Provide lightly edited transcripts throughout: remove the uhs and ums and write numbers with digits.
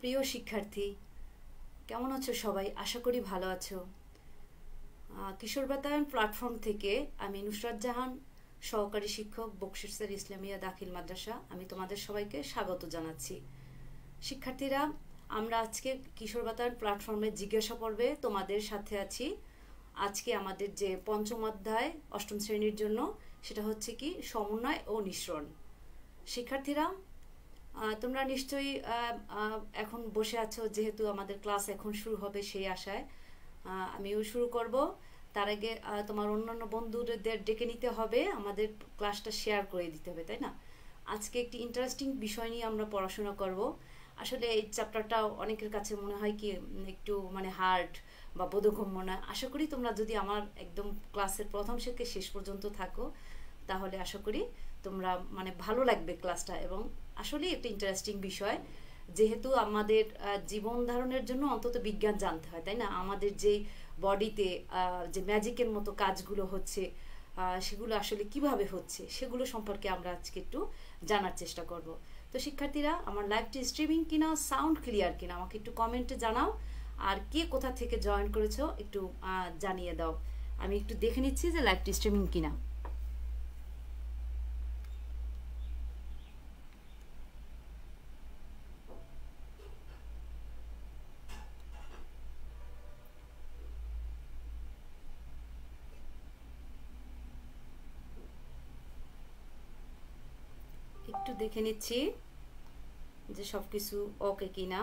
প্রিয় শিক্ষার্থী, কেমন আছো সবাই? আশা করি ভালো আছো। কিশোর বাতায়ন প্ল্যাটফর্ম থেকে আমি নুসরাত জাহান, সহকারী শিক্ষক, বকশিসের ইসলামিয়া দাখিল মাদ্রাসা। আমি তোমাদের সবাইকে স্বাগত জানাচ্ছি। শিক্ষার্থীরা, আমরা আজকে কিশোর বাতায়ন প্ল্যাটফর্মের জিজ্ঞাসা পর্বে তোমাদের সাথে আছি। আজকে আমাদের যে পঞ্চম অধ্যায় অষ্টম শ্রেণীর জন্য, সেটা হচ্ছে কি সমন্বয় ও নিঃসরণ। শিক্ষার্থীরা, তোমরা নিশ্চয়ই এখন বসে আছো, যেহেতু আমাদের ক্লাস এখন শুরু হবে সেই আশায় আমিও শুরু করব। তার আগে তোমার অন্যান্য বন্ধুদের ডেকে নিতে হবে, আমাদের ক্লাসটা শেয়ার করে দিতে হবে, তাই না? আজকে একটি ইন্টারেস্টিং বিষয় নিয়ে আমরা পড়াশোনা করব। আসলে এই চ্যাপ্টারটা অনেকের কাছে মনে হয় কি একটু হার্ড বা বোধগম্য না। আশা করি তোমরা যদি আমার একদম ক্লাসের প্রথম থেকে শেষ পর্যন্ত থাকো, তাহলে আশা করি তোমরা ভালো লাগবে ক্লাসটা। এবং আসলে একটা ইন্টারেস্টিং বিষয়, যেহেতু আমাদের জীবন ধারণের জন্য অন্তত বিজ্ঞান জানতে হয়, তাই না? আমাদের যে বডিতে যে ম্যাজিকের মতো কাজগুলো হচ্ছে, সেগুলো আসলে কিভাবে হচ্ছে সেগুলো সম্পর্কে আমরা আজকে একটু জানার চেষ্টা করব। তো শিক্ষার্থীরা, আমার লাইভটি স্ট্রিমিং কিনা, সাউন্ড ক্লিয়ার কিনা আমাকে একটু কমেন্টে জানাও। আর কে কোথা থেকে জয়েন করেছো একটু জানিয়ে দাও। আমি একটু দেখে নিচ্ছি যে লাইভটি স্ট্রিমিং কিনা। একটু দেখে নিচ্ছি যে সবকিছু ওকে কিনা।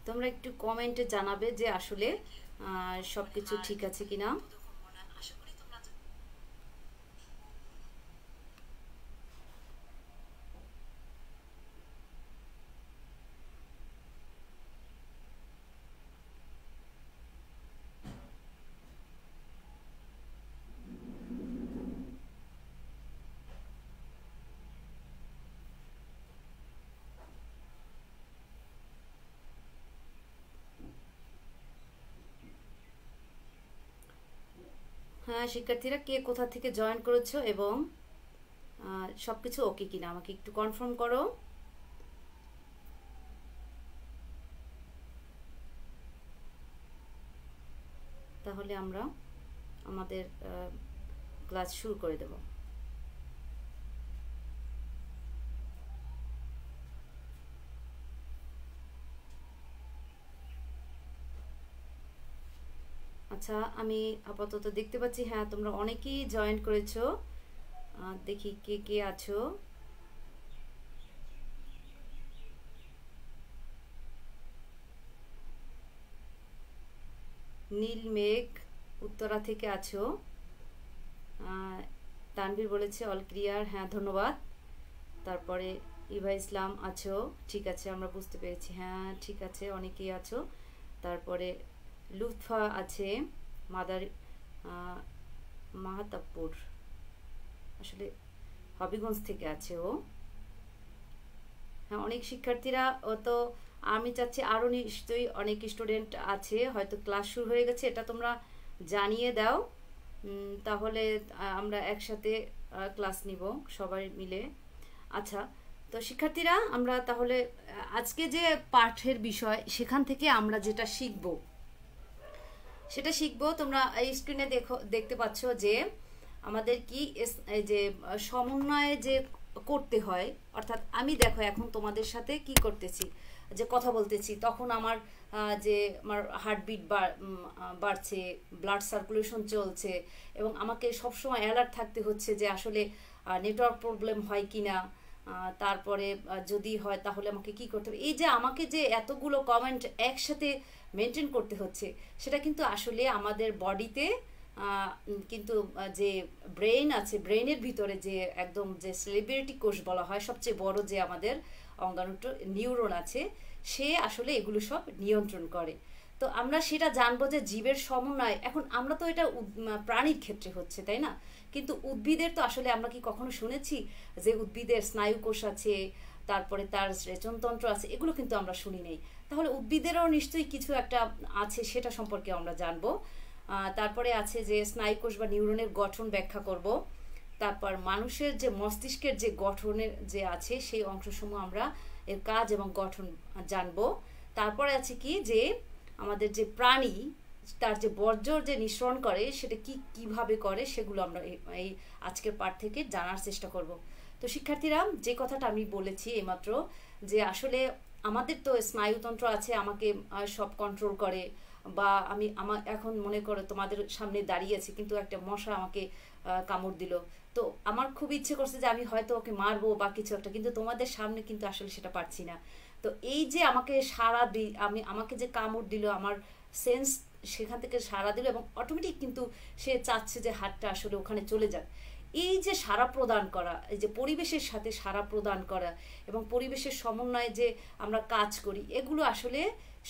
তোমরা একটু কমেন্টে জানাবে যে আসলে সবকিছু ঠিক আছে কিনা। হ্যাঁ শিক্ষার্থীরা, কে কোথা থেকে জয়েন করেছো এবং সবকিছু ওকে কিনা আমাকে একটু কনফার্ম করো। তাহলে আমরা আমাদের ক্লাস শুরু করে দেব। আচ্ছা, আমি আপাতত দেখতে পাচ্ছি হ্যাঁ তোমরা অনেকেই জয়েন করেছো। দেখি কে কে আছো। নীল মেঘ উত্তরা থেকে আছো। তানভীর বলেছে অল ক্লিয়ার, হ্যাঁ ধন্যবাদ। তারপরে ইভা ইসলাম আছো, ঠিক আছে আমরা বুঝতে পেরেছি, হ্যাঁ ঠিক আছে অনেকেই আছো। তারপরে লুৎফা আছে, মাদার মাহাতাবপুর, আসলে হবিগঞ্জ থেকে আছে ও। হ্যাঁ অনেক শিক্ষার্থীরা, ও তো আমি চাচ্ছি আরও নিশ্চয়ই অনেক স্টুডেন্ট আছে, হয়তো ক্লাস শুরু হয়ে গেছে, এটা তোমরা জানিয়ে দাও। তাহলে আমরা একসাথে ক্লাস নিব সবাই মিলে। আচ্ছা, তো শিক্ষার্থীরা আমরা তাহলে আজকে যে পাঠের বিষয়, সেখান থেকে আমরা যেটা শিখব সেটা শিখবো। তোমরা এই স্ক্রিনে দেখতে পাচ্ছ যে আমাদের কি যে সমন্বয়ে যে করতে হয়, অর্থাৎ আমি দেখো এখন তোমাদের সাথে কি করতেছি, যে কথা বলতেছি, তখন আমার যে আমার হার্টবিট বাড়ছে, ব্লাড সার্কুলেশন চলছে, এবং আমাকে সবসময় অ্যালার্ট থাকতে হচ্ছে যে আসলে নেটওয়ার্ক প্রবলেম হয় কি না। তারপরে যদি হয় তাহলে আমাকে কি করতে হবে। এই যে আমাকে যে এতগুলো কমেন্ট একসাথে মেনটেন করতে হচ্ছে, সেটা কিন্তু আসলে আমাদের বডিতে কিন্তু যে ব্রেন আছে, ব্রেনের ভিতরে যে একদম যে সেলিব্রিটি কোষ বলা হয়, সবচেয়ে বড় যে আমাদের অঙ্গাণু নিউরন আছে, সে আসলে এগুলো সব নিয়ন্ত্রণ করে। তো আমরা সেটা জানবো যে জীবের সমন্বয়, এখন আমরা তো এটা প্রাণীর ক্ষেত্রে হচ্ছে, তাই না? কিন্তু উদ্ভিদের তো আসলে আমরা কি কখনো শুনেছি যে উদ্ভিদের স্নায়ু কোষ আছে, তারপরে তার রেচনতন্ত্র আছে, এগুলো কিন্তু আমরা শুনি নেই। তাহলে উদ্ভিদেরও নিশ্চয়ই কিছু একটা আছে, সেটা সম্পর্কে আমরা জানবো। তারপরে আছে যে স্নায়ুকোষ বা নিউরনের গঠন ব্যাখ্যা করব। তারপর মানুষের যে মস্তিষ্কের যে গঠনের যে আছে সেই অংশসমূহ আমরা এর কাজ এবং গঠন জানব। তারপরে আছে কি যে আমাদের যে প্রাণী তার যে বর্জ্য যে নিঃসরণ করে সেটা কিভাবে করে সেগুলো আমরা এই আজকের পাঠ থেকে জানার চেষ্টা করব। তো শিক্ষার্থীরা, যে কথাটা আমি বলেছি এইমাত্র, যে আসলে আমাদের তো স্নায়ুতন্ত্র আছে, আমাকে সব কন্ট্রোল করে, বা আমার এখন মনে করো তোমাদের সামনে দাঁড়িয়ে আছি, কিন্তু একটা মশা আমাকে কামড় দিল, তো আমার খুব ইচ্ছে করছে যে আমি হয়তো ওকে মারবো বা কিছু একটা, কিন্তু তোমাদের সামনে কিন্তু আসলে সেটা পারছি না। তো এই যে আমাকে আমাকে যে কামড় দিল, আমার সেন্স সেখান থেকে সাড়া দিল এবং অটোমেটিক কিন্তু সে চাচ্ছে যে হাতটা আসলে ওখানে চলে যাক। এই যে সাড়া প্রদান করা, এই যে পরিবেশের সাথে সাড়া প্রদান করা এবং পরিবেশের সমন্বয়ে যে আমরা কাজ করি, এগুলো আসলে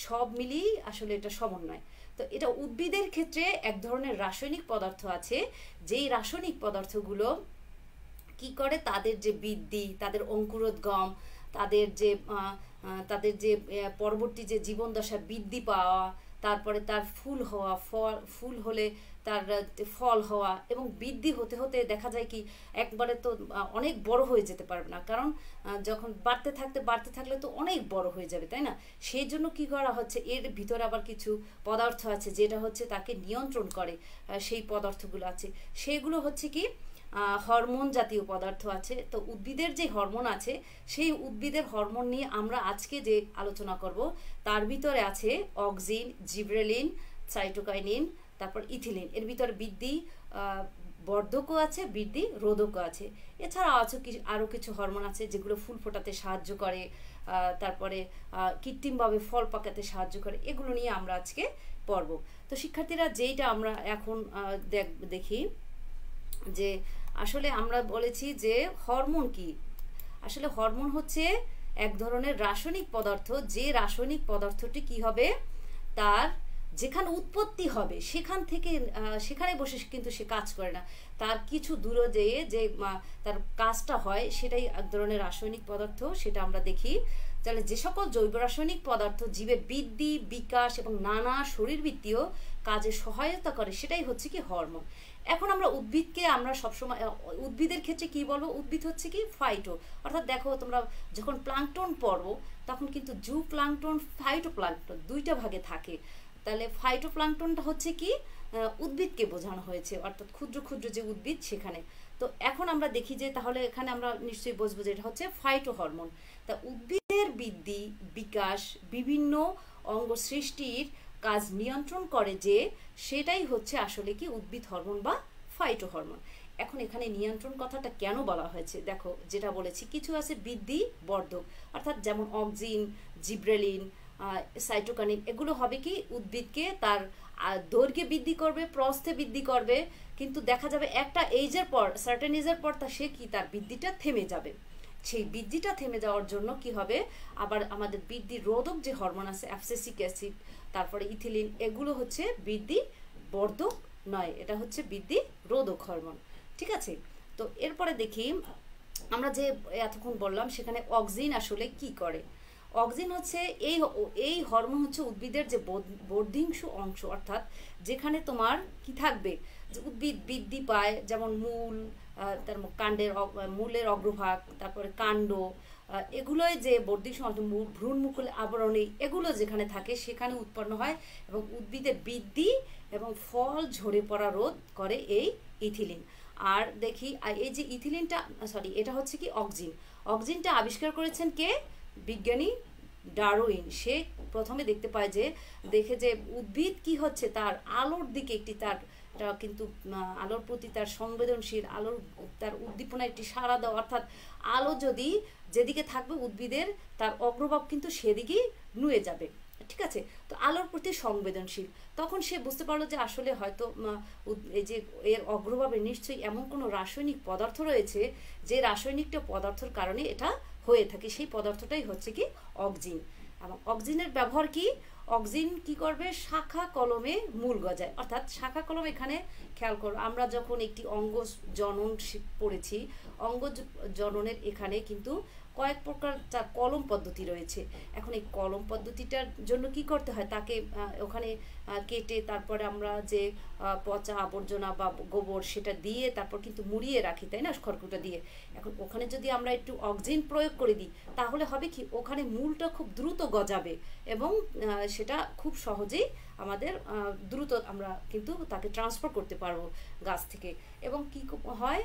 সব মিলিয়েই আসলে এটা সমন্বয়। তো এটা উদ্ভিদের ক্ষেত্রে এক ধরনের রাসায়নিক পদার্থ আছে, যেই রাসায়নিক পদার্থগুলো কি করে, তাদের যে বৃদ্ধি, তাদের অঙ্কুরোদ্গম, তাদের যে পরবর্তী যে জীবন দশা বৃদ্ধি পাওয়া, তারপরে তার ফুল হওয়া, ফুল হলে তার ফল হওয়া, এবং বৃদ্ধি হতে হতে দেখা যায় কি একবারে তো অনেক বড় হয়ে যেতে পারবে না, কারণ যখন বাড়তে থাকলে তো অনেক বড় হয়ে যাবে, তাই না? সেই জন্য কি করা হচ্ছে, এর ভিতরে আবার কিছু পদার্থ আছে যেটা হচ্ছে তাকে নিয়ন্ত্রণ করে। সেই পদার্থগুলো আছে, সেগুলো হচ্ছে কি হরমোন জাতীয় পদার্থ আছে। তো উদ্ভিদের যে হরমোন আছে, সেই উদ্ভিদের হরমোন নিয়ে আমরা আজকে যে আলোচনা করব, তার ভিতরে আছে অক্সিন, জিব্রেলিন, সাইটোকাইনিন, তারপর ইথিলিন। এর ভিতরে বৃদ্ধি বর্ধকও আছে, বৃদ্ধি রোধকও আছে। এছাড়াও আছে আরও কিছু হরমোন আছে যেগুলো ফুল ফোটাতে সাহায্য করে, তারপরে কৃত্রিমভাবে ফল পাকাতে সাহায্য করে। এগুলো নিয়ে আমরা আজকে পড়ব। তো শিক্ষার্থীরা, যেইটা আমরা এখন দেখি যে আসলে আমরা বলেছি যে হরমোন কি। আসলে হরমোন হচ্ছে এক ধরনের রাসায়নিক পদার্থ, যে রাসায়নিক পদার্থটি কি হবে, তার যেখানে উৎপত্তি হবে সেখানে বসে কিন্তু সে কাজ করে না, তার কিছু দূরে যেয়ে যে তার কাজটা হয়, সেটাই এক ধরনের রাসায়নিক পদার্থ। সেটা আমরা দেখি। তাহলে যে সকল জৈব রাসায়নিক পদার্থ জীবের বৃদ্ধি, বিকাশ এবং নানা শরীরবৃত্তীয় কাজে সহায়তা করে, সেটাই হচ্ছে কি হরমোন। এখন আমরা উদ্ভিদকে আমরা সবসময় উদ্ভিদের ক্ষেত্রে কি বলবো, উদ্ভিদ হচ্ছে কি ফাইটো। অর্থাৎ দেখো, তোমরা যখন প্লাঙ্কটন পড়ো তখন কিন্তু জু প্লাঙ্কটন, ফাইটো প্লাঙ্কটন দুইটা ভাগে থাকে। তাহলে ফাইটো প্লাঙ্কটনটা হচ্ছে কি উদ্ভিদকে বোঝানো হয়েছে, অর্থাৎ ক্ষুদ্র ক্ষুদ্র যে উদ্ভিদ সেখানে। তো এখন আমরা দেখি যে তাহলে এখানে আমরা নিশ্চয়ই বুঝবো যে এটা হচ্ছে ফাইটো হরমোন। তা উদ্ভিদের বৃদ্ধি, বিকাশ, বিভিন্ন অঙ্গ সৃষ্টির কাজ নিয়ন্ত্রণ করে, যে সেটাই হচ্ছে আসলে কি উদ্ভিদ হরমোন বা ফাইটো হরমোন। এখন এখানে নিয়ন্ত্রণ কথাটা কেন বলা হয়েছে, দেখো যেটা বলেছি, কিছু আছে বৃদ্ধি বর্ধক, অর্থাৎ যেমন অক্সিন, জিব্রেলিন, সাইটোকাইনিন, এগুলো হবে কি উদ্ভিদকে তার দৈর্ঘ্যে বৃদ্ধি করবে, প্রস্থে বৃদ্ধি করবে, কিন্তু দেখা যাবে একটা এজের পর, সার্টেন এজের পর সে কি তার বৃদ্ধিটা থেমে যাবে। সেই বৃদ্ধিটা থেমে যাওয়ার জন্য কি হবে, আবার আমাদের বৃদ্ধি রোধক যে হরমোন আছে, অ্যাবসিসিক অ্যাসিড, তারপরে ইথিলিন, এগুলো হচ্ছে বৃদ্ধি বর্ধক নয়, এটা হচ্ছে বৃদ্ধি রোধক হরমোন। ঠিক আছে? তো এরপরে দেখি আমরা যে এতক্ষণ বললাম, সেখানে অক্সিন আসলে কি করে। অক্সিন হচ্ছে এই হরমোন হচ্ছে উদ্ভিদের যে বর্ধিংশু অংশ, অর্থাৎ যেখানে তোমার কি থাকবে, যে উদ্ভিদ বৃদ্ধি পায়, যেমন মূল, তার কাণ্ডের মূলের অগ্রভাগ, তারপরে কাণ্ড, এগুলোই যে বর্ধিংশু অংশ, ভ্রূণমুকুল আবরণী, এগুলো যেখানে থাকে সেখানে উৎপন্ন হয় এবং উদ্ভিদের বৃদ্ধি এবং ফল ঝরে পড়া রোধ করে এই ইথিলিন। আর দেখি এই যে ইথিলিনটা, এটা হচ্ছে কি অক্সিন। অক্সিনটা আবিষ্কার করেছেন কে? বিজ্ঞানী ডারউইন। সে প্রথমে দেখে যে উদ্ভিদ কি হচ্ছে, তার আলোর দিকে একটি তার কিন্তু আলোর প্রতি তার সংবেদনশীল, তার উদ্দীপনা একটি সাড়া দেওয়া, অর্থাৎ আলো যেদিকে থাকবে উদ্ভিদের, তার অগ্রভাগ কিন্তু সেদিকেই নুয়ে যাবে। ঠিক আছে? তো আলোর প্রতি সংবেদনশীল। তখন সে বুঝতে পারলো যে আসলে হয়তো এই যে এর অগ্রভাবে নিশ্চয়ই এমন কোনো রাসায়নিক পদার্থ রয়েছে, যে রাসায়নিকটা পদার্থের কারণে এটা হয়ে থাকে। সেই পদার্থটাই হচ্ছে কি অক্সিন। এবং অক্সিনের ব্যবহার কি? অক্সিন কি করবে, শাখা কলমে মূল গজায়। অর্থাৎ শাখা কলম, এখানে খেয়াল করো, আমরা যখন একটি অঙ্গ জনন পড়েছি, অঙ্গ জননের এখানে কিন্তু কয়েক প্রকার কলম পদ্ধতি রয়েছে। এখন এই কলম পদ্ধতিটার জন্য কি করতে হয়, তাকে ওখানে কেটে তারপরে আমরা যে পচা আবর্জনা বা গোবর সেটা দিয়ে তারপর কিন্তু মুড়িয়ে রাখি, তাই না, খড়কুটা দিয়ে। এখন ওখানে যদি আমরা একটু অক্সিজেন প্রয়োগ করে দিই তাহলে হবে কি, ওখানে মূলটা খুব দ্রুত গজাবে এবং সেটা খুব সহজেই আমাদের দ্রুত আমরা কিন্তু তাকে ট্রান্সফার করতে পারবো গাছ থেকে। এবং কি হয়,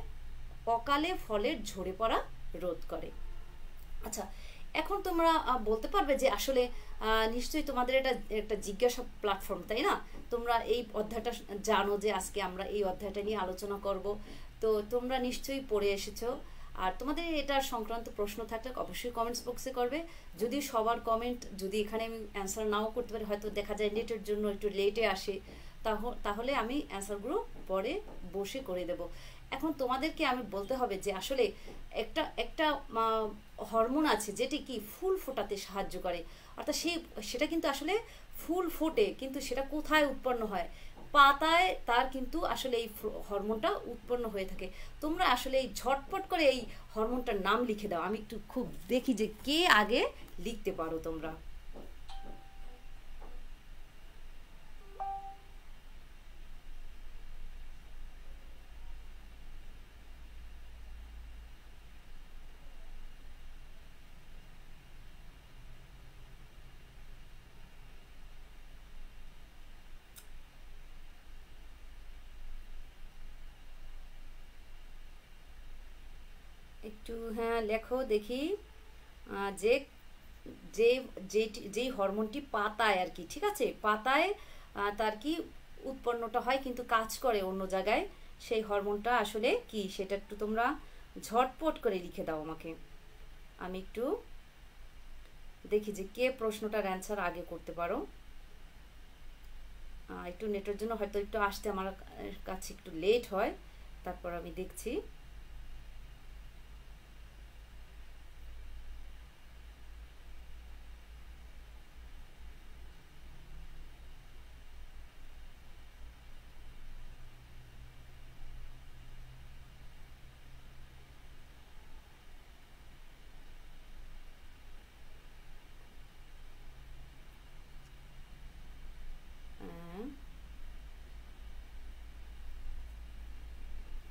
অকালে ফলের ঝরে পড়া রোধ করে। আচ্ছা, এখন তোমরা বলতে পারবে যে আসলে নিশ্চয়ই তোমাদের এটা একটা জিজ্ঞাসা প্ল্যাটফর্ম, তাই না? তোমরা এই অধ্যায়টা জানো যে আজকে আমরা এই অধ্যায়টা নিয়ে আলোচনা করব, তো তোমরা নিশ্চয়ই পড়ে এসেছো। আর তোমাদের এটার সংক্রান্ত প্রশ্ন থাকলে অবশ্যই কমেন্টস বক্সে করবে। যদি সবার কমেন্ট যদি এখানে আমি অ্যান্সার নাও করতে পারি, হয়তো দেখা যায় নেটের জন্য একটু লেটে আসে, তাহলে আমি অ্যান্সারগুলো পরে বসে করে দেব। এখন তোমাদেরকে আমি বলতে হবে যে আসলে একটা একটা হরমোন আছে যেটি কি ফুল ফোটাতে সাহায্য করে, অর্থাৎ সেটা কিন্তু আসলে ফুল ফোটে, কিন্তু সেটা কোথায় উৎপন্ন হয়, পাতায় তার কিন্তু আসলে এই হরমোনটা উৎপন্ন হয়ে থাকে। তোমরা আসলে এই ঝটপট করে এই হরমোনটার নাম লিখে দাও, আমি একটু খুব দেখি যে কে আগে লিখতে পারো তোমরা। একটু হ্যাঁ লেখো দেখি। যে যে যেই হরমোনটি পাতায় আর কি, ঠিক আছে, পাতায় তার কি উৎপন্নটা হয় কিন্তু কাজ করে অন্য জায়গায়, সেই হরমোনটা আসলে কি সেটা একটু তোমরা ঝটপট করে লিখে দাও আমাকে। আমি একটু দেখি যে কে প্রশ্নটার অ্যান্সার আগে করতে পারো। একটু নেটের জন্য হয়তো একটু আসতে আমার কাছে একটু লেট হয়, তারপর আমি দেখছি।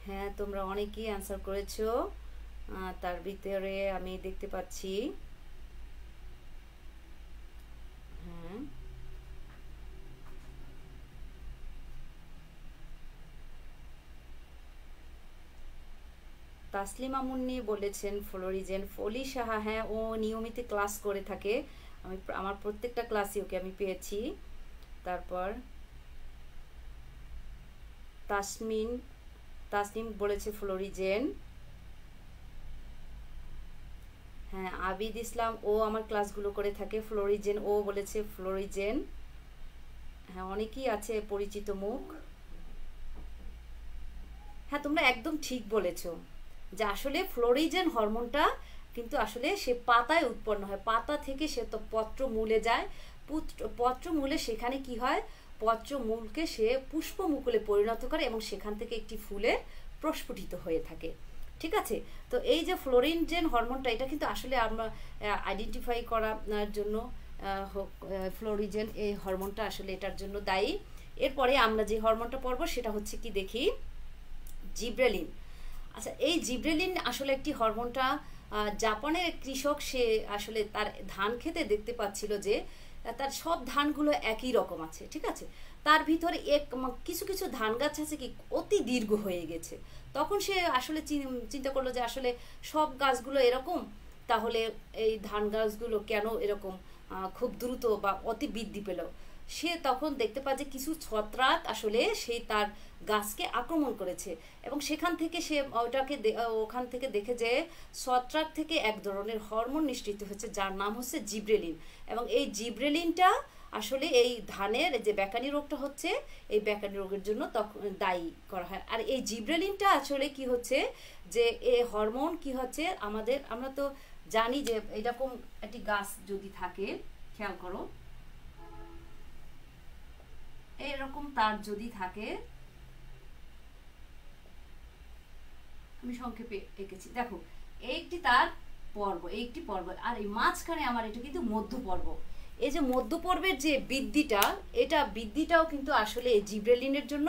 হ্যাঁ, তোমরা অনেকেই অ্যান্সার করেছো, তার ভিতরে আমি দেখতে পাচ্ছি। হ্যাঁ, তাসলিমা মুন্নি বলেছেন ফ্লোরিজেন। ফলি সাহা, হ্যাঁ ও নিয়মিত ক্লাস করে থাকে, আমার প্রত্যেকটা ক্লাসই ওকে আমি পেয়েছি। তারপর তাসনিম বলেছে ফ্লোরিজেন। হ্যাঁ, আবিদ ইসলাম ও আমার ক্লাসগুলো করে থাকে, ফ্লোরিজেন ও বলেছে ফ্লোরিজেন। হ্যাঁ, অনেকেই আছে পরিচিত মুখ। হ্যাঁ, তোমরা একদম ঠিক বলেছো যে আসলে ফ্লোরিজেন হরমোনটা কিন্তু আসলে সে পাতায় উৎপন্ন হয়, পাতা থেকে সে তো পত্র মূলে যায়, পত্র মূলে সেখানে কি হয়, পত্র মূলকে সে পুষ্প মুকুলে পরিণত করে এবং সেখান থেকে একটি ফুলের প্রস্ফুটিত হয়ে থাকে। ঠিক আছে, তো এই যে ফ্লোরিজেন হরমোনটা এটা কিন্তু আসলে আমরা আইডেন্টিফাই করার জন্য ফ্লোরিজেন এই হরমোনটা আসলে এটার জন্য দায়ী। এরপরে আমরা যে হরমোনটা পড়বো সেটা হচ্ছে কি দেখি, জিব্রেলিন। আচ্ছা, এই জিব্রেলিন আসলে একটি হরমোনটা জাপানের এক কৃষক, সে আসলে তার ধান খেতে দেখতে পাচ্ছিল যে তার সব ধানগুলো একই রকম আছে, ঠিক আছে, তার ভিতরে কিছু কিছু ধান গাছ আছে কি অতি দীর্ঘ হয়ে গেছে। তখন সে আসলে চিন্তা করলো যে আসলে সব গাছগুলো এরকম, তাহলে এই ধান গাছগুলো কেন এরকম খুব দ্রুত বা অতি বৃদ্ধি পেল। সে তখন দেখতে পায় যে কিছু ছত্রাক আসলে সেই তার গাছকে আক্রমণ করেছে এবং সেখান থেকে সে ওখান থেকে দেখে যে ছত্রাক থেকে এক ধরনের হরমোন নিঃসৃত হচ্ছে যার নাম হচ্ছে জিব্রেলিন। এবং এই জিব্রেলিনটা আসলে এই ধানের যে বেকানি রোগটা হচ্ছে, এই বেকানি রোগের জন্য তখন দায়ী করা হয়। আর এই জিব্রেলিনটা আসলে কি হচ্ছে, যে এই হরমোন কি হচ্ছে, আমরা তো জানি যে এরকম একটি গাছ যদি থাকে, খেয়াল করো, এরকম তার যদি থাকে, আমি সংক্ষেপে এঁকেছি, দেখো এই একটি তার পর্ব, এই একটি পর্ব, আর এই মাঝখানে আমার এটা কিন্তু মধ্য পর্ব। এই যে মধ্য পর্বের যে বৃদ্ধিটা, এটা বৃদ্ধিটাও কিন্তু আসলে জিব্রেলিনের জন্য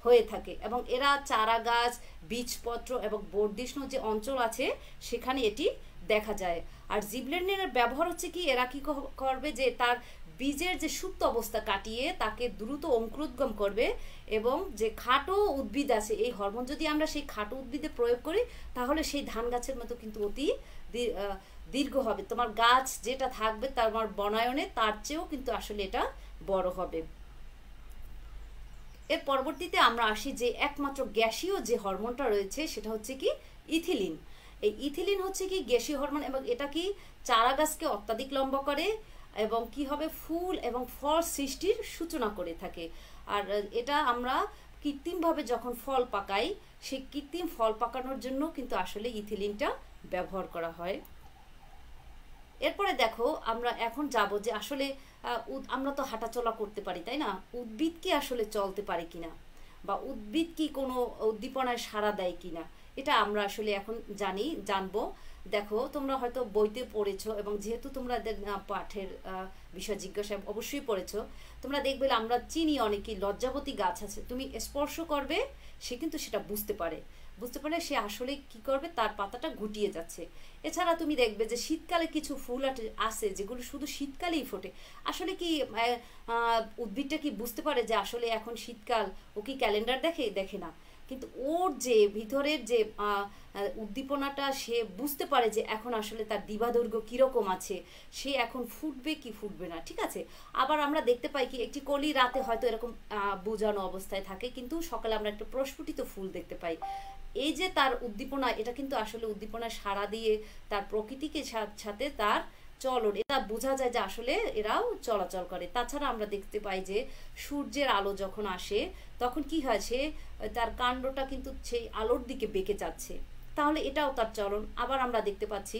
হয়ে থাকে, এবং এরা চারা গাছ, বীজপত্র এবং বর্ধিষ্ণু যে অঞ্চল আছে সেখানে এটি দেখা যায়। আর জিব্রেলিনের ব্যবহার হচ্ছে কি, এরা কি করবে যে তার বীজের যে সুপ্ত অবস্থা কাটিয়ে তাকে দ্রুত অঙ্কুরোদ্গম করবে, এবং যে খাটো উদ্ভিদ আছে, এই হরমোন যদি আমরা সেই খাটো উদ্ভিদে প্রয়োগ করি তাহলে সেই ধান গাছের মতো কিন্তু অতি দীর্ঘ হবে। তোমার গাছ যেটা থাকবে তোমার বনায়নে তার চেয়েও কিন্তু আসলে এটা বড় হবে। এর পরবর্তীতে আমরা আসি যে একমাত্র গ্যাসীয় যে হরমোনটা রয়েছে সেটা হচ্ছে কি ইথিলিন। এই ইথিলিন হচ্ছে কি গ্যাসীয় হরমোন, এবং এটা কি চারা গাছকে অত্যাধিক লম্বা করে এবং কি হবে ফুল এবং ফল সৃষ্টির সূচনা করে থাকে। আর এটা আমরা কৃত্রিমভাবে যখন ফল পাকাই, সেই কৃত্রিম ফল পাকানোর জন্য কিন্তু আসলে ইথিলিনটা ব্যবহার করা হয়। এরপরে দেখো আমরা এখন যাব যে আসলে আমরা তো হাঁটাচলা করতে পারি, তাই না? উদ্ভিদ কি আসলে চলতে পারে কিনা, বা উদ্ভিদ কি কোনো উদ্দীপনায় সাড়া দেয় কিনা, এটা আমরা আসলে এখন জানবো। দেখো তোমরা হয়তো বইতে পড়েছো, এবং যেহেতু তোমরা পাঠের বিষয় জিজ্ঞাসা অবশ্যই পড়েছো, তোমরা দেখবে আমরা চিনি অনেকেই লজ্জাবতী গাছ আছে, তুমি স্পর্শ করবে সে কিন্তু সেটা বুঝতে পারে সে আসলে কি করবে, তার পাতাটা গুটিয়ে যাচ্ছে। এছাড়া তুমি দেখবে যে শীতকালে কিছু ফুল আছে যেগুলো শুধু শীতকালেই ফোটে। আসলে কি উদ্ভিদটা কি বুঝতে পারে যে আসলে এখন শীতকাল? ও কি ক্যালেন্ডার দেখে না, কিন্তু ওর যে ভিতরের যে উদ্দীপনাটা সে বুঝতে পারে যে এখন আসলে তার দিবাদৈর্ঘ্য কিরকম আছে, সে এখন ফুটবে কি ফুটবে না, ঠিক আছে। আবার আমরা দেখতে পাই কি একটি কলি রাতে হয়তো এরকম বোঝানো অবস্থায় থাকে, কিন্তু সকালে আমরা একটা প্রস্ফুটিত ফুল দেখতে পাই। এই যে তার উদ্দীপনা, এটা কিন্তু আসলে উদ্দীপনা সাড়া দিয়ে তার প্রকৃতিকে সাথে তার চলন, এটা বোঝা যায় যে আসলে এরাও চলাচল করে। তাছাড়া আমরা দেখতে পাই যে সূর্যের আলো যখন আসে তখন কি হয়, সে তার কাণ্ডটা কিন্তু সেই আলোর দিকে বেঁকে যাচ্ছে, তাহলে এটাও তার চলন। আবার আমরা দেখতে পাচ্ছি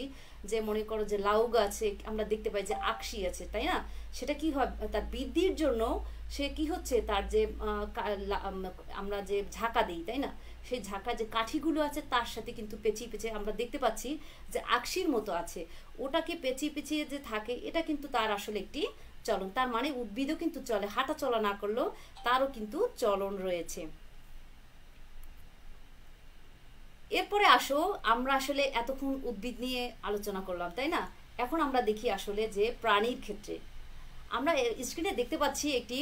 যে মনে করো যে লাউ গাছে আমরা দেখতে পাই যে আকশি আছে, তাই না? সেটা কি হয়, তার বৃদ্ধির জন্য সে কি হচ্ছে, তার যে আমরা যে ঝাঁকা দিই, তাই না, সেই ঝাঁকা যে কাঠিগুলো আছে তার সাথে কিন্তু পেঁচিয়ে পেঁচিয়ে আমরা দেখতে পাচ্ছি যে আকশির মতো আছে, ওটাকে পেঁচিয়ে পেঁচিয়ে যে থাকে, এটা কিন্তু তার আসলে একটি চলন। তার মানে উদ্ভিদও কিন্তু চলে, হাঁটা চলা না করলেও তারও কিন্তু চলন রয়েছে। এরপরে আসো, আমরা আসলে এতক্ষণ উদ্ভিদ নিয়ে আলোচনা করলাম, তাই না? এখন আমরা দেখি আসলে যে প্রাণীর ক্ষেত্রে আমরা স্ক্রিনে দেখতে পাচ্ছি একটি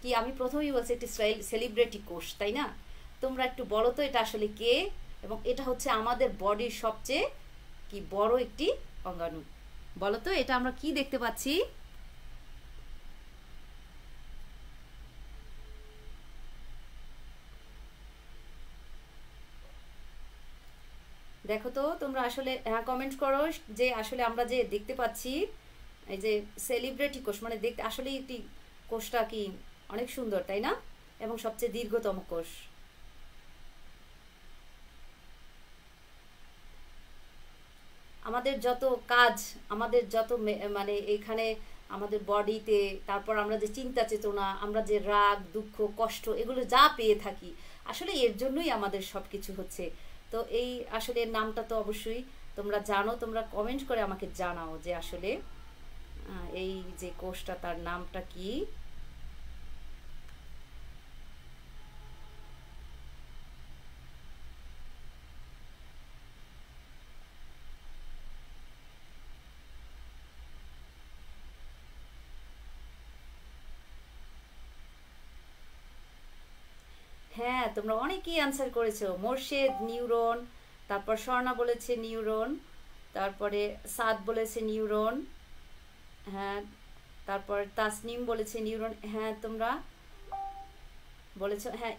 কি, আমি প্রথমেই বলছি একটি সেলিব্রিটি কোষ, তাই না? তোমরা একটু বলো তো এটা আসলে কে, এবং এটা হচ্ছে আমাদের বডির সবচেয়ে কি বড় একটি অঙ্গাণু। বলো তো এটা আমরা কি দেখতে পাচ্ছি? দেখো তো তোমরা আসলে কমেন্ট করো যে আসলে আমরা যে দেখতে পাচ্ছি এই যে সেলিব্রিটি কোষ, মানে দেখতে আসলে একটি কোষটা কি অনেক সুন্দর, তাই না? এবং সবচেয়ে দীর্ঘতম কোষ। আমাদের যত কাজ, আমাদের যত মানে এখানে আমাদের বডিতে, তারপর আমরা যে চিন্তা চেতনা, আমরা যে রাগ দুঃখ কষ্ট এগুলো যা পেয়ে থাকি, আসলে এর জন্যই আমাদের সব কিছু হচ্ছে। তো এই আসলে এর নামটা তো অবশ্যই তোমরা জানো, তোমরা কমেন্ট করে আমাকে জানাও যে আসলে এই যে কোষটা তার নামটা কি। হ্যাঁ তোমরা অনেকেই অ্যান্সার করেছো। মোর্শেদ নিউরন, তারপর স্বর্ণা বলেছে নিউরন, তারপরে সাদ বলেছে নিউরন, হ্যাঁ, তারপর তাসনিম বলেছে নিউরন, হ্যাঁ তোমরা বলেছো, হ্যাঁ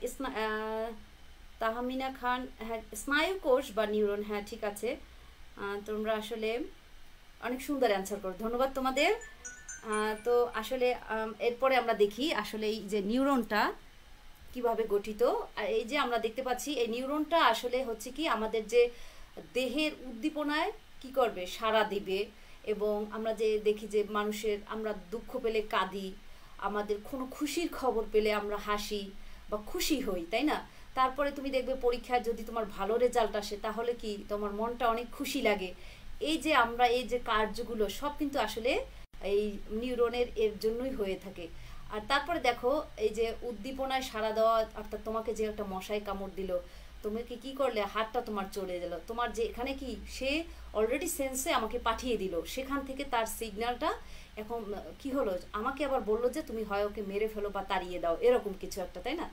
তাহমিনা খান, হ্যাঁ স্নায়ু কোষ বা নিউরন, হ্যাঁ ঠিক আছে। তোমরা আসলে অনেক সুন্দর অ্যান্সার করো, ধন্যবাদ তোমাদের। তো আসলে এরপরে আমরা দেখি আসলে এই যে নিউরনটা কিভাবে গঠিত। আর এই যে আমরা দেখতে পাচ্ছি এই নিউরনটা আসলে হচ্ছে কি আমাদের যে দেহের উদ্দীপনায় কি করবে, সাড়া দিবে। এবং আমরা যে দেখি যে মানুষের, আমরা দুঃখ পেলে কাঁদি, আমাদের কোনো খুশির খবর পেলে আমরা হাসি বা খুশি হই, তাই না? তারপরে তুমি দেখবে পরীক্ষায় যদি তোমার ভালো রেজাল্ট আসে তাহলে কি তোমার মনটা অনেক খুশি লাগে। এই যে আমরা এই যে কার্যগুলো সব কিন্তু আসলে এই নিউরনের এর জন্যই হয়ে থাকে। আর তারপরে দেখো এই যে উদ্দীপনায় সাড়া দেওয়া, অর্থাৎ তোমাকে যে একটা মশাই কামড় দিল, তুমি কি করলে, হাতটা তোমার চলে গেল, তোমার যে এখানে কি সে অলরেডি সেন্সে আমাকে পাঠিয়ে দিল, সেখান থেকে তার সিগন্যালটা এখন কি হলো, আমাকে আবার বললো যে তুমি হয় ওকে মেরে ফেলো বা তাড়িয়ে দাও, এরকম কিছু একটা, তাই না?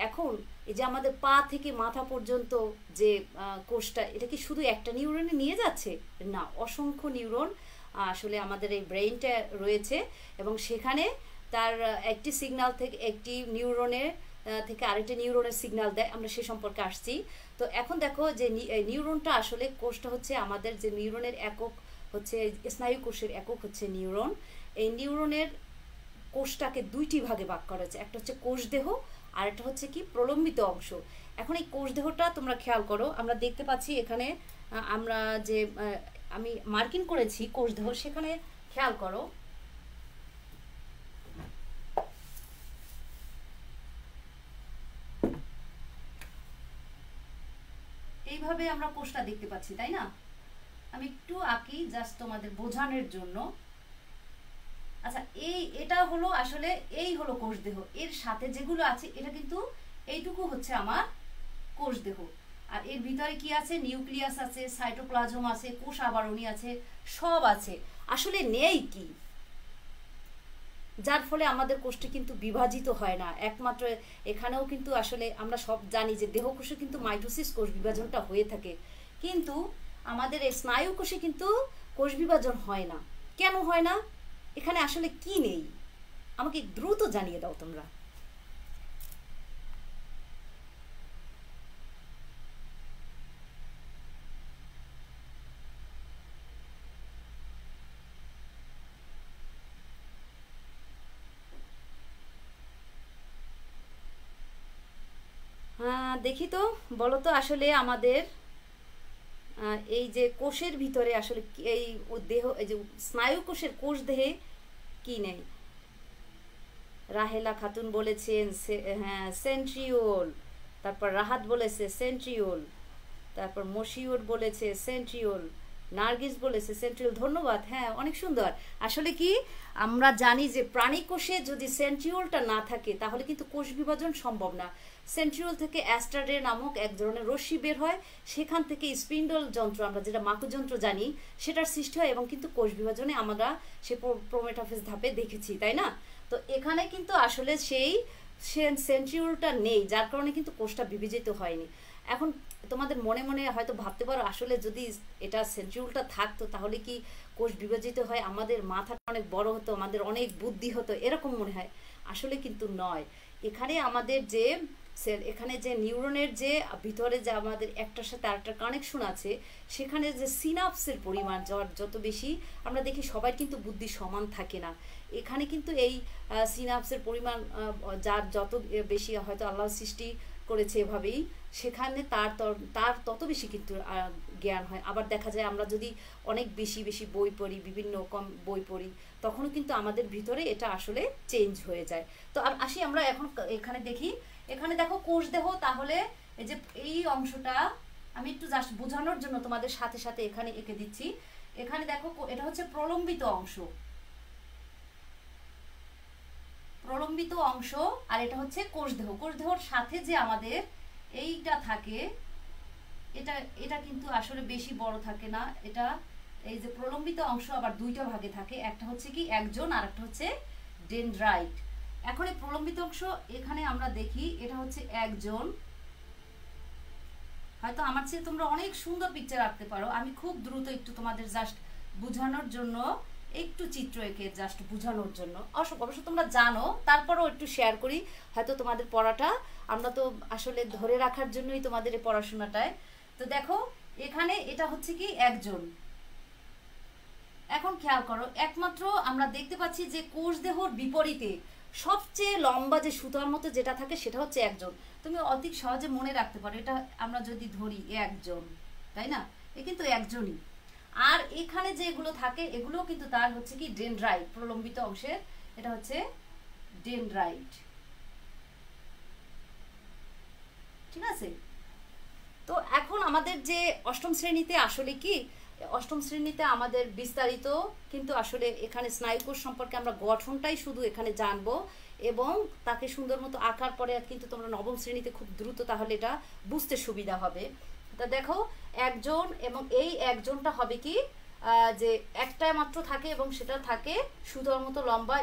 এখন এই যে আমাদের পা থেকে মাথা পর্যন্ত যে কোষটা, এটা কি শুধু একটা নিউরনে নিয়ে যাচ্ছে? না, অসংখ্য নিউরন আসলে আমাদের এই ব্রেইনটা রয়েছে, এবং সেখানে তার একটি সিগন্যাল থেকে একটি নিউরনের থেকে আরেকটি নিউরনের সিগন্যাল দেয়, আমরা সে সম্পর্কে আসছি। তো এখন দেখো যে নিউরনটা আসলে কোষটা হচ্ছে আমাদের যে নিউরনের একক হচ্ছে, স্নায়ু কোষের একক হচ্ছে নিউরন। এই নিউরনের কোষটাকে দুইটি ভাগে ভাগ করা হয়েছে, একটা হচ্ছে কোষ দেহ আর একটা হচ্ছে কি প্রলম্বিত অংশ। এখন এই কোষ দেহটা তোমরা খেয়াল করো, আমরা দেখতে পাচ্ছি এখানে আমরা যে আমি মার্কিং করেছি কোষ দেহ, সেখানে খেয়াল করো এইভাবে আমরা কোষটা দেখতে পাচ্ছি, তাই না? আমি একটু আঁকি জাস্ট তোমাদের বোঝানোর জন্য। আচ্ছা, এটা হলো আসলে এই হলো কোষ দেহ, এর সাথে যেগুলো আছে এটা কিন্তু এইটুকু হচ্ছে আমার কোষ দেহ। আর এর ভিতরে কি আছে, নিউক্লিয়াস আছে, সাইটোপ্লাজম আছে, কোষ আবরণী আছে, সব আছে। আসলে নেই কি, যার ফলে আমাদের কোষটি কিন্তু বিভাজিত হয় না। একমাত্র এখানেও কিন্তু আসলে আমরা সব জানি যে দেহকোষে কিন্তু মাইটোসিস কোষ বিভাজনটা হয়ে থাকে, কিন্তু আমাদের এই স্নায়ু কোষে কিন্তু কোষ বিভাজন হয় না। কেন হয় না? এখানে আসলে কি নেই, আমাকে দ্রুত জানিয়ে দাও তোমরা। হ্যাঁ, দেখি তো, বলো তো আসলে আমাদের এই যে কোষের ভিতরে আসলে এই দেহ, এই যে স্নায়ু কোষের কোষ দেহে কি নেই? রাহেলা খাতুন বলেছেন হ্যাঁ সেন্ট্রিওল, তারপর রাহাত বলেছে সেন্ট্রিওল, তারপর মশিউর বলেছে সেন্ট্রিওল, নার্গিস বলেছে সেন্ট্রিওল। ধন্যবাদ, হ্যাঁ অনেক সুন্দর। আসলে কি আমরা জানি যে প্রাণী কোষে যদি সেন্ট্রিওলটা না থাকে তাহলে কিন্তু কোষ বিভাজন সম্ভব না। সেন্ট্রিওল থেকে অ্যাস্ট্রাডে নামক এক ধরনের রশ্মি বের হয়, সেখান থেকে স্পিন্ডল যন্ত্র, আমরা যেটা মাকুযন্ত্র জানি, সেটার সৃষ্টি হয়, এবং কিন্তু কোষ বিভাজনে আমরা সে প্রোমেটাফেজ ধাপে দেখেছি, তাই না? তো এখানে কিন্তু আসলে সেই সেন্ট্রিওলটা নেই, যার কারণে কিন্তু কোষটা বিভাজিত হয়নি। এখন তোমাদের মনে মনে হয়তো ভাবতে পারো আসলে যদি এটা সেন্ট্রিওলটা থাকতো তাহলে কি কোষ বিভাজিত হয়, আমাদের মাথাটা অনেক বড় হতো, আমাদের অনেক বুদ্ধি হতো, এরকম মনে হয়। আসলে কিন্তু নয়। এখানে আমাদের যে এখানে যে নিউরনের যে ভিতরে যে আমাদের একটার সাথে আরেকটার কানেকশন আছে, সেখানে যে সিনাপসের পরিমাণ যত বেশি, আমরা দেখি সবাই কিন্তু বুদ্ধি সমান থাকে না। এখানে কিন্তু এই সিনাপসের পরিমাণ যার যত বেশি হয়তো আল্লাহ সৃষ্টি করেছে এভাবেই, সেখানে তার তত বেশি কিন্তু জ্ঞান হয়। আবার দেখা যায় আমরা যদি অনেক বেশি বেশি বই পড়ি, বিভিন্ন কম বই পড়ি, তখনও কিন্তু আমাদের ভিতরে এটা আসলে চেঞ্জ হয়ে যায়। তো আসি আমরা এখন এখানে দেখি, এখানে দেখো কোষ দেহ, তাহলে এই যে এই অংশটা আমি একটু জাস্ট বোঝানোর জন্য তোমাদের সাথে সাথে এখানে এঁকে দিচ্ছি। এখানে দেখো এটা হচ্ছে প্রলম্বিত অংশ, প্রলম্বিত অংশ, আর এটা হচ্ছে কোষ দেহ। কোষ দেহর সাথে যে আমাদের এইটা থাকে, এটা এটা কিন্তু আসলে বেশি বড় থাকে না। এটা এই যে প্রলম্বিত অংশ আবার দুইটা ভাগে থাকে, একটা হচ্ছে কি একজন, আর একটা হচ্ছে ডেনড্রাইট। এখন এই প্রলম্বিত অংশ এখানে আমরা দেখি এটা হচ্ছে একজন। হয়তো আমার চেয়ে তোমরা অনেক সুন্দর পিকচার আঁকতে পারো, আমি খুব দ্রুত একটু তোমাদের জাস্ট বোঝানোর জন্য একটু চিত্র এঁকে জাস্ট বোঝানোর জন্য, অবশ্য তোমরা জানো, তারপরেও একটু শেয়ার করি, হয়তো তোমাদের পড়াটা আমরা তো আসলে ধরে রাখার জন্যই তোমাদের এই পড়াশোনাটায়। তো দেখো এখানে এটা হচ্ছে কি একজন। এখন খেয়াল করো, একমাত্র আমরা দেখতে পাচ্ছি যে কোষ দেহর বিপরীতে সবচেয়ে লম্বা যে সুতার মতো যেটা থাকে সেটা হচ্ছে একজন। তুমি অতি সহজে মনে রাখতে পারো, এটা আমরা যদি ধরি একজন, তাই না? এ কিন্তু একজনই। আর এখানে যেগুলো থাকে এগুলো কিন্তু তার হচ্ছে কি ডেনড্রাইট, প্রলম্বিত অংশের, এটা হচ্ছে ডেনড্রাইট, ঠিক আছে? তো এখন আমাদের যে অষ্টম শ্রেণীতে আসলে কি অষ্টম শ্রেণীতে আমাদের বিস্তারিত কিন্তু আসলে এখানে স্নায়ুকোষ সম্পর্কে আমরা গঠনটাই শুধু এখানে জানবো এবং তাকে সুন্দর মতো আঁকার পরে কিন্তু তোমরা নবম শ্রেণীতে খুব দ্রুত তাহলে এটা বুঝতে সুবিধা হবে। তা দেখো একজন, এবং এই একজনটা হবে কি যে একটাই মাত্র থাকে এবং সেটা থাকে সুতোর মতো লম্বা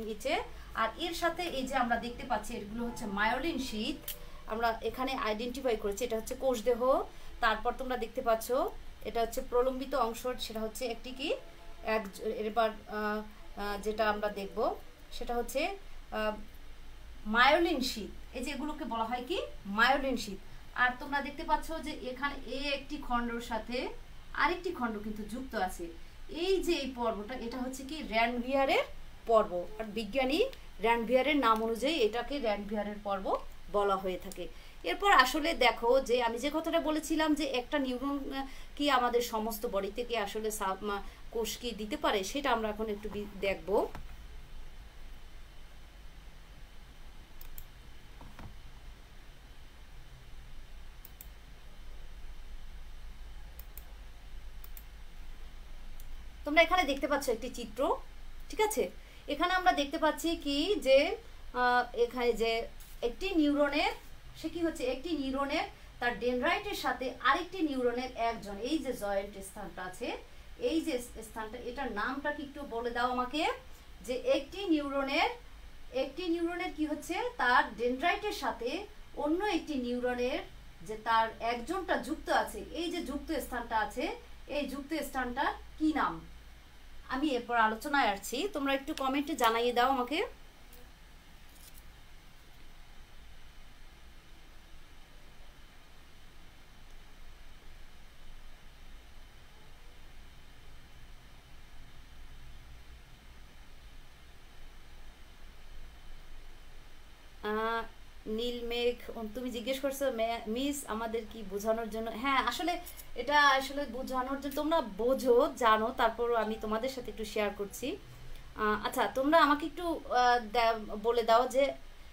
নিচে। আর এর সাথে এই যে আমরা দেখতে পাচ্ছি এগুলো হচ্ছে মায়োলিন শীট, আমরা এখানে আইডেন্টিফাই করেছি এটা হচ্ছে কোষদেহ। তারপর তোমরা দেখতে পাচ্ছ এটা হচ্ছে প্রলম্বিত অংশ, সেটা হচ্ছে একটি কি এবার যেটা আমরা দেখব সেটা হচ্ছে মায়োলিন শীট। এই যে এগুলোকে বলা হয় কি মায়োলিন শীট। আর তোমরা দেখতে পাচ্ছ যে এখানে এই একটি খণ্ডর সাথে আরেকটি খণ্ড কিন্তু যুক্ত আছে। এই যে এই পর্বটা এটা হচ্ছে কি র্যানভিয়ারের পর্ব, আর বিজ্ঞানী র্যানভিয়ারের নাম অনুযায়ী এটাকে র্যানভিয়ারের পর্ব বলা হয়ে থাকে। এরপর আসলে দেখো যে আমি যে কথাটা বলেছিলাম যে একটা নিউরন কি আমাদের সমস্ত বডি থেকে আসলে কোষ কি দিতে পারে, সেটা আমরা এখন একটু দেখব। তোমরা এখানে দেখতে পাচ্ছ একটি চিত্র, ঠিক আছে। এখানে আমরা দেখতে পাচ্ছি কি যে এখানে যে একটি নিউরনের সে কি হচ্ছে একটি নিউরনের তার ডেনড্রাইটের সাথে আরেকটি নিউরনের একজন, এই যে জয়েন্ট স্থানটা আছে, এই যে স্থানটা, এটার নামটা কি একটু বলে দাও আমাকে। যে একটি নিউরনের কি হচ্ছে তার ডেনড্রাইটের সাথে অন্য একটি নিউরনের যে তার একজনটা যুক্ত আছে, এই যে যুক্ত স্থানটা আছে, এই যুক্ত স্থানটা কি নাম আমি এরপর আলোচনায় আসছি, তোমরা একটু কমেন্টে জানাইয়ে দাও আমাকে। নীলমেঘ তুমি জিজ্ঞেস করছো মিস আমাদের কি বোঝানোর জন্য। হ্যাঁ আসলে এটা আসলে বোঝানোর জন্য, তোমরা বোঝো জানো, তারপর আমি তোমাদের সাথে একটু শেয়ার করছি। আচ্ছা তোমরা আমাকে একটু বলে দাও যে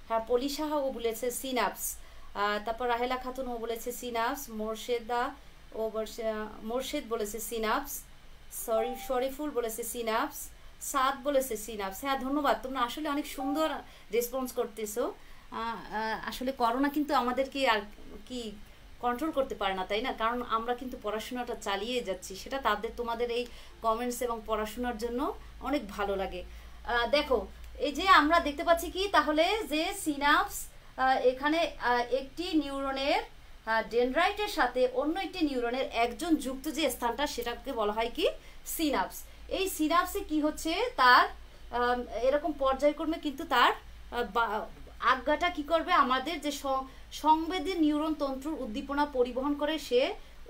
হ্যাঁ পলি সাহা ও বলেছে সিনাপস, তারপর রাহেলা খাতুন ও বলেছে সিনাপস, মোর্শেদ বলেছে সিনাপস, শরীফুল বলেছে সিনাপস, সাদ বলেছে সিনাপস। হ্যাঁ ধন্যবাদ, তোমরা আসলে অনেক সুন্দর রেসপন্স করতেছো। আসলে করোনা কিন্তু আমাদেরকে আর কি কন্ট্রোল করতে পারে না, তাই না? কারণ আমরা কিন্তু পড়াশোনাটা চালিয়ে যাচ্ছি, সেটা তোমাদের এই কমেন্টস এবং পড়াশোনার জন্য অনেক ভালো লাগে। দেখো এই যে আমরা দেখতে পাচ্ছি কি তাহলে যে সিনাপস এখানে একটি নিউরনের ডেনড্রাইটের সাথে অন্য একটি নিউরনের একজন যুক্ত যে স্থানটা সেটাকে বলা হয় কি সিনাপস। এই সিনাপসে কি হচ্ছে তার এরকম পর্যায়ক্রমে কিন্তু তার আজ্ঞাটা কি করবে, আমাদের যে সংবেদী নিউরন তন্ত্রর উদ্দীপনা পরিবহন করে সে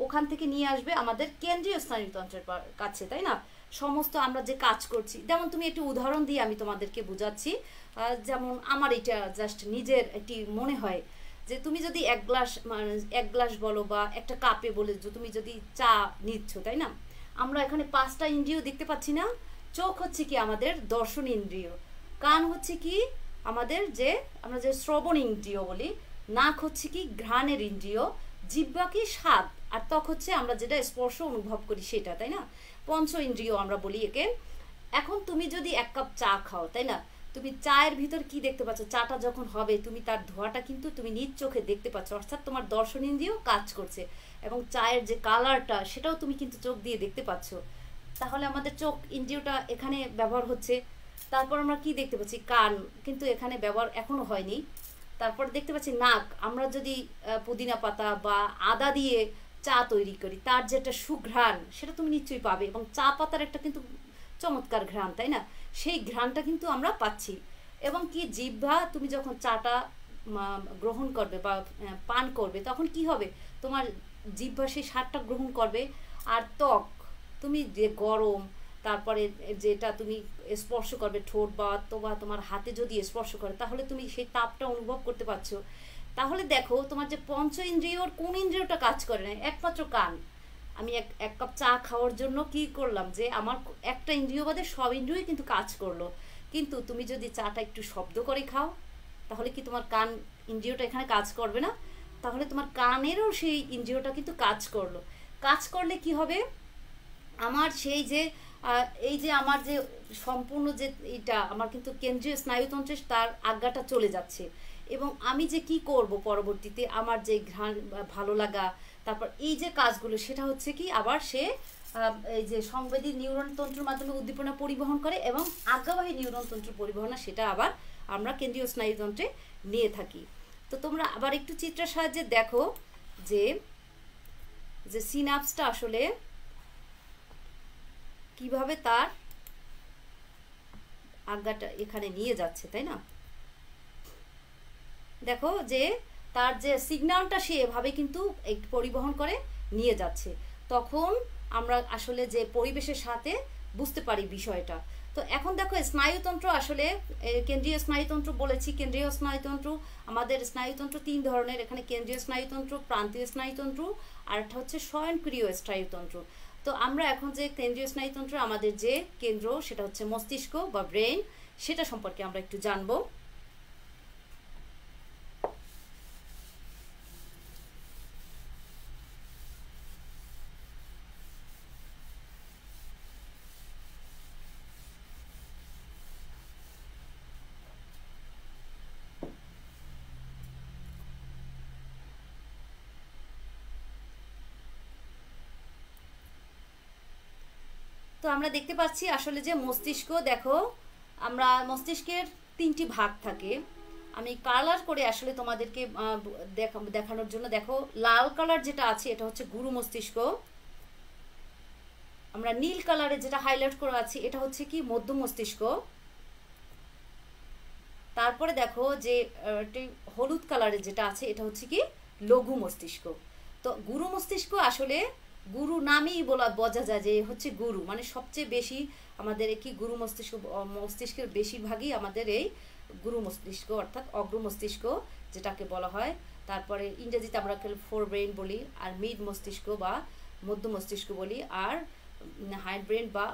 ওখান থেকে নিয়ে আসবে আমাদের কেন্দ্রীয় স্নায়ুতন্ত্রের কাছে, তাই না? সমস্ত আমরা যে কাজ করছি, যেমন তুমি একটি উদাহরণ দিয়ে আমি তোমাদেরকে বুঝাচ্ছি। যেমন আমার এটা জাস্ট নিজের একটি মনে হয় যে তুমি যদি এক গ্লাস বলো বা একটা কাপে বলে তুমি যদি চা নিচ্ছ, তাই না? আমরা এখানে 5টা ইন্দ্রিয় দেখতে পাচ্ছি না। চোখ হচ্ছে কি আমাদের দর্শন ইন্দ্রিয়, কান হচ্ছে কি আমাদের যে আমরা যে শ্রবণ ইন্দ্রিয় বলি, নাক হচ্ছে কি ঘ্রাণের ইন্দ্রিয়, জিহ্বা কি স্বাদ, আর ত্বক হচ্ছে আমরা যেটা স্পর্শ অনুভব করি সেটা, তাই না? পঞ্চ ইন্দ্রিয় আমরা বলি একে। এখন তুমি যদি এক কাপ চা খাও, তাই না, তুমি চায়ের ভিতর কি দেখতে পাচ্ছ? চাটা যখন হবে তুমি তার ধোঁয়াটা কিন্তু তুমি নিজ চোখে দেখতে পাচ্ছ, অর্থাৎ তোমার দর্শন ইন্দ্রিয় কাজ করছে, এবং চায়ের যে কালারটা সেটাও তুমি কিন্তু চোখ দিয়ে দেখতে পাচ্ছ। তাহলে আমাদের চোখ ইন্দ্রিয়টা এখানে ব্যবহার হচ্ছে। তারপর আমরা কি দেখতে পাচ্ছি? কান কিন্তু এখানে ব্যবহার এখনো হয়নি। তারপর দেখতে পাচ্ছি নাক, আমরা যদি পুদিনা পাতা বা আদা দিয়ে চা তৈরি করি তার যে একটা সুঘ্রাণ সেটা তুমি নিশ্চয়ই পাবে, এবং চা পাতার একটা কিন্তু চমৎকার ঘ্রাণ, তাই না? সেই ঘ্রাণটা কিন্তু আমরা পাচ্ছি। এবং কি জিহ্বা, তুমি যখন চাটা গ্রহণ করবে বা পান করবে তখন কি হবে, তোমার জিহ্বা সেই স্বাদটা গ্রহণ করবে। আর ত্বক, তুমি যে গরম, তারপরে যেটা তুমি স্পর্শ করবে ঠোঁট বা তোমার হাতে যদি স্পর্শ করে তাহলে তুমি সেই তাপটা অনুভব করতে পারছো। তাহলে দেখো তোমার যে পঞ্চ ইন্দ্রিয়র কোন ইন্দ্রিয়টা কাজ করে না? একমাত্র কান। আমি এক কাপ চা খাওয়ার জন্য কি করলাম যে আমার একটা ইন্দ্রিয় বাদে সব ইন্দ্রিয়ই কিন্তু কাজ করলো। কিন্তু তুমি যদি চাটা একটু শব্দ করে খাও তাহলে কি তোমার কান ইন্দ্রিয়টা এখানে কাজ করবে না? তাহলে তোমার কানেরও সেই ইন্দ্রিয়টা কিন্তু কাজ করলো। কাজ করলে কি হবে, আমার সেই যে এই যে আমার যে সম্পূর্ণ যে এটা আমার কিন্তু কেন্দ্রীয় স্নায়ুতন্ত্রে তার আজ্ঞাটা চলে যাচ্ছে, এবং আমি যে কি করব পরবর্তীতে আমার যে ঘ্রাণ ভালো লাগা, তারপর এই যে কাজগুলো সেটা হচ্ছে কি আবার সে এই যে সংবেদী নিউরন তন্ত্রের মাধ্যমে উদ্দীপনা পরিবহন করে, এবং আজ্ঞাবাহী নিউরন তন্ত্র পরিবহনা সেটা আবার আমরা কেন্দ্রীয় স্নায়ুতন্ত্রে নিয়ে থাকি। তো তোমরা আবার একটু চিত্রের সাহায্যে দেখো যে যে সিনাপসটা আসলে কিভাবে তার আজ্ঞাটা এখানে নিয়ে যাচ্ছে, তাই না? দেখো যে তার যে সিগন্যালটা সে এভাবে কিন্তু পরিবহন করে নিয়ে যাচ্ছে, তখন আমরা আসলে যে পরিবেশের সাথে বুঝতে পারি বিষয়টা। তো এখন দেখো স্নায়ুতন্ত্র আসলে কেন্দ্রীয় স্নায়ুতন্ত্র বলেছি, কেন্দ্রীয় স্নায়ুতন্ত্র আমাদের স্নায়ুতন্ত্র তিন ধরনের, এখানে কেন্দ্রীয় স্নায়ুতন্ত্র, প্রান্তীয় স্নায়ুতন্ত্র, আর একটা হচ্ছে স্বয়ংক্রিয় স্নায়ুতন্ত্র। তো আমরা এখন যে কেন্দ্রীয় স্নায়ুতন্ত্র আমাদের যে কেন্দ্র সেটা হচ্ছে মস্তিষ্ক বা ব্রেন, সেটা সম্পর্কে আমরা একটু জানবো। তো আমরা দেখতে পাচ্ছি আসলে যে মস্তিষ্ক, দেখো আমরা মস্তিষ্কের তিনটি ভাগ থাকে। আমি কালার করে আসলে তোমাদেরকে দেখানোর জন্য, দেখো লাল কালার যেটা আছে এটা হচ্ছে গুরু মস্তিষ্ক, আমরা নীল কালারে যেটা হাইলাইট করা আছে এটা হচ্ছে কি মধ্য মস্তিষ্ক, তারপরে দেখো যে হলুদ কালারে যেটা আছে এটা হচ্ছে কি লঘু মস্তিষ্ক। তো গুরু মস্তিষ্ক আসলে গুরু নামেই বোঝা যায় যে হচ্ছে গুরু, মানে সবচেয়ে বেশি আমাদের কি গুরু মস্তিষ্ক, মস্তিষ্কের বেশিরভাগই আমাদের এই গুরু মস্তিষ্ক অর্থাৎ অগ্র মস্তিষ্ক যেটাকে বলা হয়। তারপরে ইংরেজিতে আমরা ফোর ব্রেন বলি, আর মিড মস্তিষ্ক বা মধ্য মস্তিষ্ক বলি, আর হাইড ব্রেন বা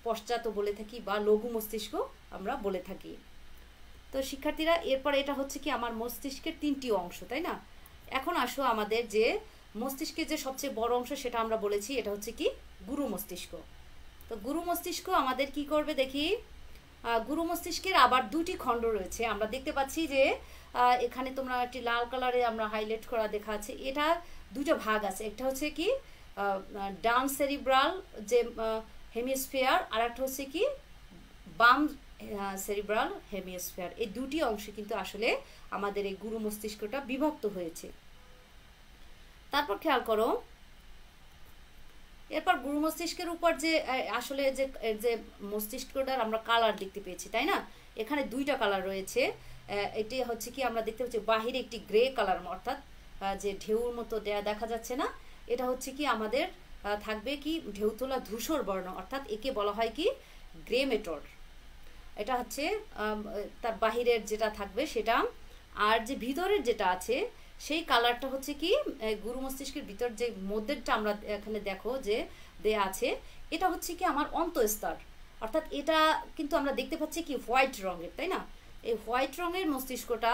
পশ্চাৎ বলে থাকি, বা লঘু মস্তিষ্ক আমরা বলে থাকি। তো শিক্ষার্থীরা এরপর এটা হচ্ছে কি আমার মস্তিষ্কের তিনটি অংশ, তাই না? এখন আসো আমাদের যে মস্তিষ্কের যে সবচেয়ে বড় অংশ সেটা আমরা বলেছি এটা হচ্ছে কি গুরু মস্তিষ্ক। তো গুরু মস্তিষ্ক আমাদের কি করবে দেখি, গুরু মস্তিষ্কের আবার দুটি খণ্ড রয়েছে, আমরা দেখতে পাচ্ছি যে এখানে তোমরা একটি লাল কালারে আমরা হাইলাইট করা দেখা আছে, এটা দুটো ভাগ আছে, একটা হচ্ছে কি ডান সেরিব্রাল যে হেমিস্ফিয়ার, আর একটা হচ্ছে কি বাম সেরিব্রাল হেমিস্ফিয়ার। এই দুটি অংশে কিন্তু আসলে আমাদের এই গুরু মস্তিষ্কটা বিভক্ত হয়েছে। তারপর খেয়াল করো এরপর গুরু মস্তিষ্কের উপর যে আসলে যে যে মস্তিষ্কটার আমরা কালার দেখতে পেয়েছি, তাই না? এখানে দুইটা কালার রয়েছে, এটি হচ্ছে কি আমরা দেখতে পাচ্ছি বাহিরে একটি গ্রে কালার, অর্থাৎ যে ঢেউর মতো দেখা যাচ্ছে না, এটা হচ্ছে কি আমাদের থাকবে কি ঢেউতলা ধূসর বর্ণ, অর্থাৎ একে বলা হয় কি গ্রে মেটর। এটা হচ্ছে তার বাহিরের যেটা থাকবে সেটা, আর যে ভিতরের যেটা আছে সেই কালারটা হচ্ছে কি গুরু মস্তিষ্কের ভিতর যে মধ্যেরটা আমরা এখানে দেখো যে দেয়া আছে, এটা হচ্ছে কি আমার অন্তঃস্তর, অর্থাৎ এটা কিন্তু আমরা দেখতে পাচ্ছি কি হোয়াইট রঙের, তাই না? এই হোয়াইট রঙের মস্তিষ্কটা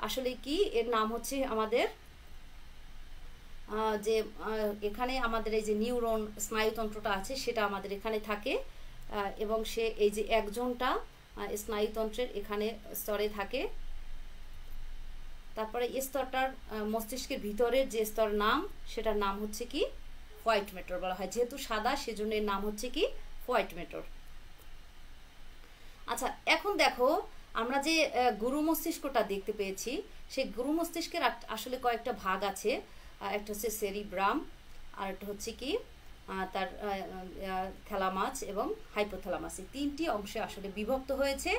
আসলে কি এর নাম হচ্ছে আমাদের যে এখানে আমাদের এই যে নিউরন স্নায়ুতন্ত্রটা আছে সেটা আমাদের এখানে থাকে, এবং সে এই যে একজনটা স্নায়ুতন্ত্রের এখানে স্তরে থাকে। তারপরে স্তরটার মস্তিষ্কের ভিতরের যে স্তর নাম সেটার নাম হচ্ছে কি হোয়াইট ম্যাটার বলা হয়, যেহেতু সাদা সেজন্য এর নাম হচ্ছে কি হোয়াইট ম্যাটার। আচ্ছা এখন দেখো আমরা যে গুরু মস্তিষ্কটা দেখতে পেয়েছি, সেই গুরু মস্তিষ্কের আসলে কয়েকটা ভাগ আছে, একটা হচ্ছে সেরিব্রাম, আর একটা হচ্ছে কি তার থ্যালামাস এবং হাইপোথ্যালামাস, এই তিনটি অংশে আসলে বিভক্ত হয়েছে।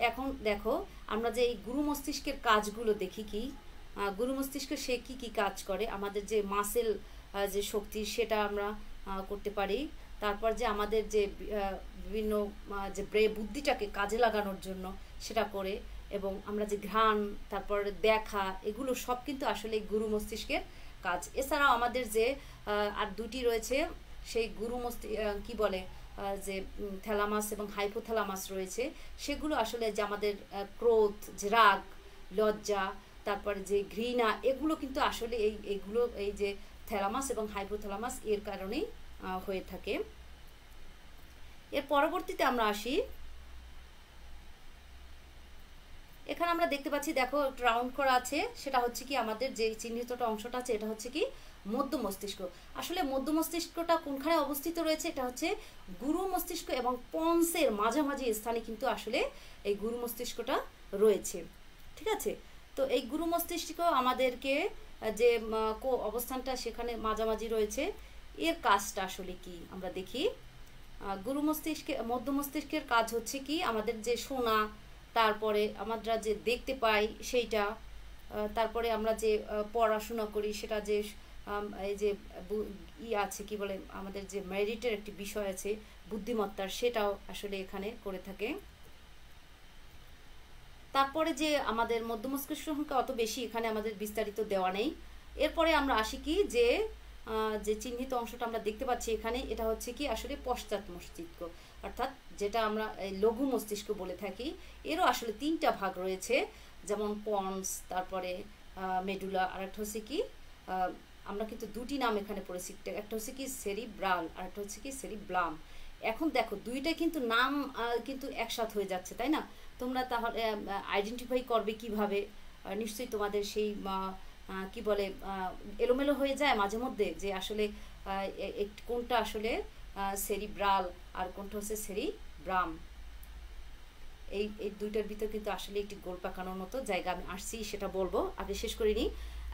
এখন দেখো আমরা যে এই গুরু মস্তিষ্কের কাজগুলো দেখি, কি গুরু মস্তিষ্ক সে কি কি কাজ করে, আমাদের যে মাসেল যে শক্তি সেটা আমরা করতে পারি, তারপর যে আমাদের যে বিভিন্ন যে বুদ্ধিটাকে কাজে লাগানোর জন্য সেটা করে, এবং আমরা যে ঘ্রাণ তারপর দেখা এগুলো সব কিন্তু আসলে গুরু মস্তিষ্কের কাজ। এছাড়াও আমাদের যে আর দুটি রয়েছে সেই গুরু কি বলে যে থ্যালামাস এবং হাইপোথ্যালামাস রয়েছে, সেগুলো আসলে যে আমাদের ক্রোধ, যে রাগ, লজ্জা, তারপরে যে ঘৃণা, এগুলো কিন্তু আসলে এইগুলো এই যে থ্যালামাস এবং হাইপোথ্যালামাস এর কারণেই হয়ে থাকে। এর পরবর্তীতে আমরা আসি, এখানে আমরা দেখতে পাচ্ছি দেখো রাউন্ড করা আছে, সেটা হচ্ছে কি আমাদের যে চিহ্নিতটা অংশটা আছে এটা হচ্ছে কি মধ্য মস্তিষ্ক। আসলে মধ্য মস্তিষ্কটা কোনখানে অবস্থিত রয়েছে, এটা হচ্ছে গুরু মস্তিষ্ক এবং পন্সের মাঝামাঝি স্থানে কিন্তু আসলে এই গুরু মস্তিষ্কটা রয়েছে। ঠিক আছে, তো এই গুরু মস্তিষ্ক আমাদেরকে যে অবস্থানটা সেখানে মাঝামাঝি রয়েছে, এর কাজটা আসলে কি আমরা দেখি। গুরু মস্তিষ্কে মধ্য মস্তিষ্কের কাজ হচ্ছে কি আমাদের যে শোনা, তারপরে আমরা যে দেখতে পাই সেইটা, তারপরে আমরা যে পড়াশোনা করি সেটা যে এই যে আছে কি বলে আমাদের যে মেরিটের একটি বিষয় আছে বুদ্ধিমত্তার, সেটাও আসলে এখানে করে থাকে। তারপরে যে আমাদের মধ্য মস্তিষ্ক সংখ্যা অত বেশি এখানে আমাদের বিস্তারিত দেওয়া নেই। এরপরে আমরা আসি কি যে যে চিহ্নিত অংশটা আমরা দেখতে পাচ্ছি এখানে, এটা হচ্ছে কি আসলে পশ্চাৎ মস্তিষ্ক, অর্থাৎ যেটা আমরা লঘু মস্তিষ্ক বলে থাকি। এরও আসলে 3টা ভাগ রয়েছে, যেমন পন্স, তারপরে মেডুলা, আর একটা হচ্ছে কি আমরা কিন্তু 2টি নাম এখানে পড়েছি, একটা হচ্ছে কি সেরিব্রাল আর একটা হচ্ছে কি সেরিব্লাম। এখন দেখো দুইটাই কিন্তু নাম কিন্তু একসাথ হয়ে যাচ্ছে, তাই না? তোমরা তাহলে আইডেন্টিফাই করবে কিভাবে? নিশ্চয়ই তোমাদের সেই কি বলে এলোমেলো হয়ে যায় মাঝে মধ্যে, যে আসলে কোনটা আসলে সেরিব্রাল আর কোনটা হচ্ছে সেরিব্রাম। এই দুইটার ভিতর কিন্তু আসলে একটি গোল পাকানোর মতো জায়গা আমি আসছি, সেটা বলবো, আগে শেষ করিনি।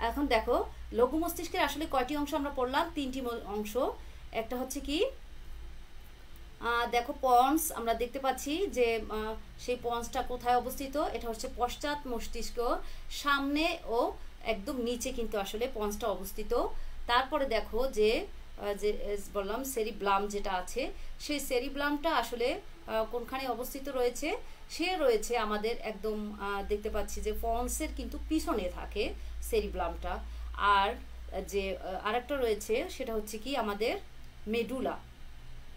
এখন দেখো লঘু মস্তিষ্কের আসলে কয়টি অংশ আমরা পড়লাম? 3টি অংশ। একটা হচ্ছে কি দেখো পন্স, আমরা দেখতে পাচ্ছি যে সেই পন্সটা কোথায় অবস্থিত, এটা হচ্ছে পশ্চাৎ মস্তিষ্ক, সামনে ও একদম নিচে কিন্তু আসলে পন্সটা অবস্থিত। তারপরে দেখো যে যে বললাম সেরিব্লাম যেটা আছে, সেই সেরিব্লামটা আসলে কোনখানে অবস্থিত রয়েছে? সে রয়েছে আমাদের একদম দেখতে পাচ্ছি যে পন্সের কিন্তু পিছনে থাকে সেরিব্লামটা। আর যে আরেকটা রয়েছে সেটা হচ্ছে কি আমাদের মেডুলা।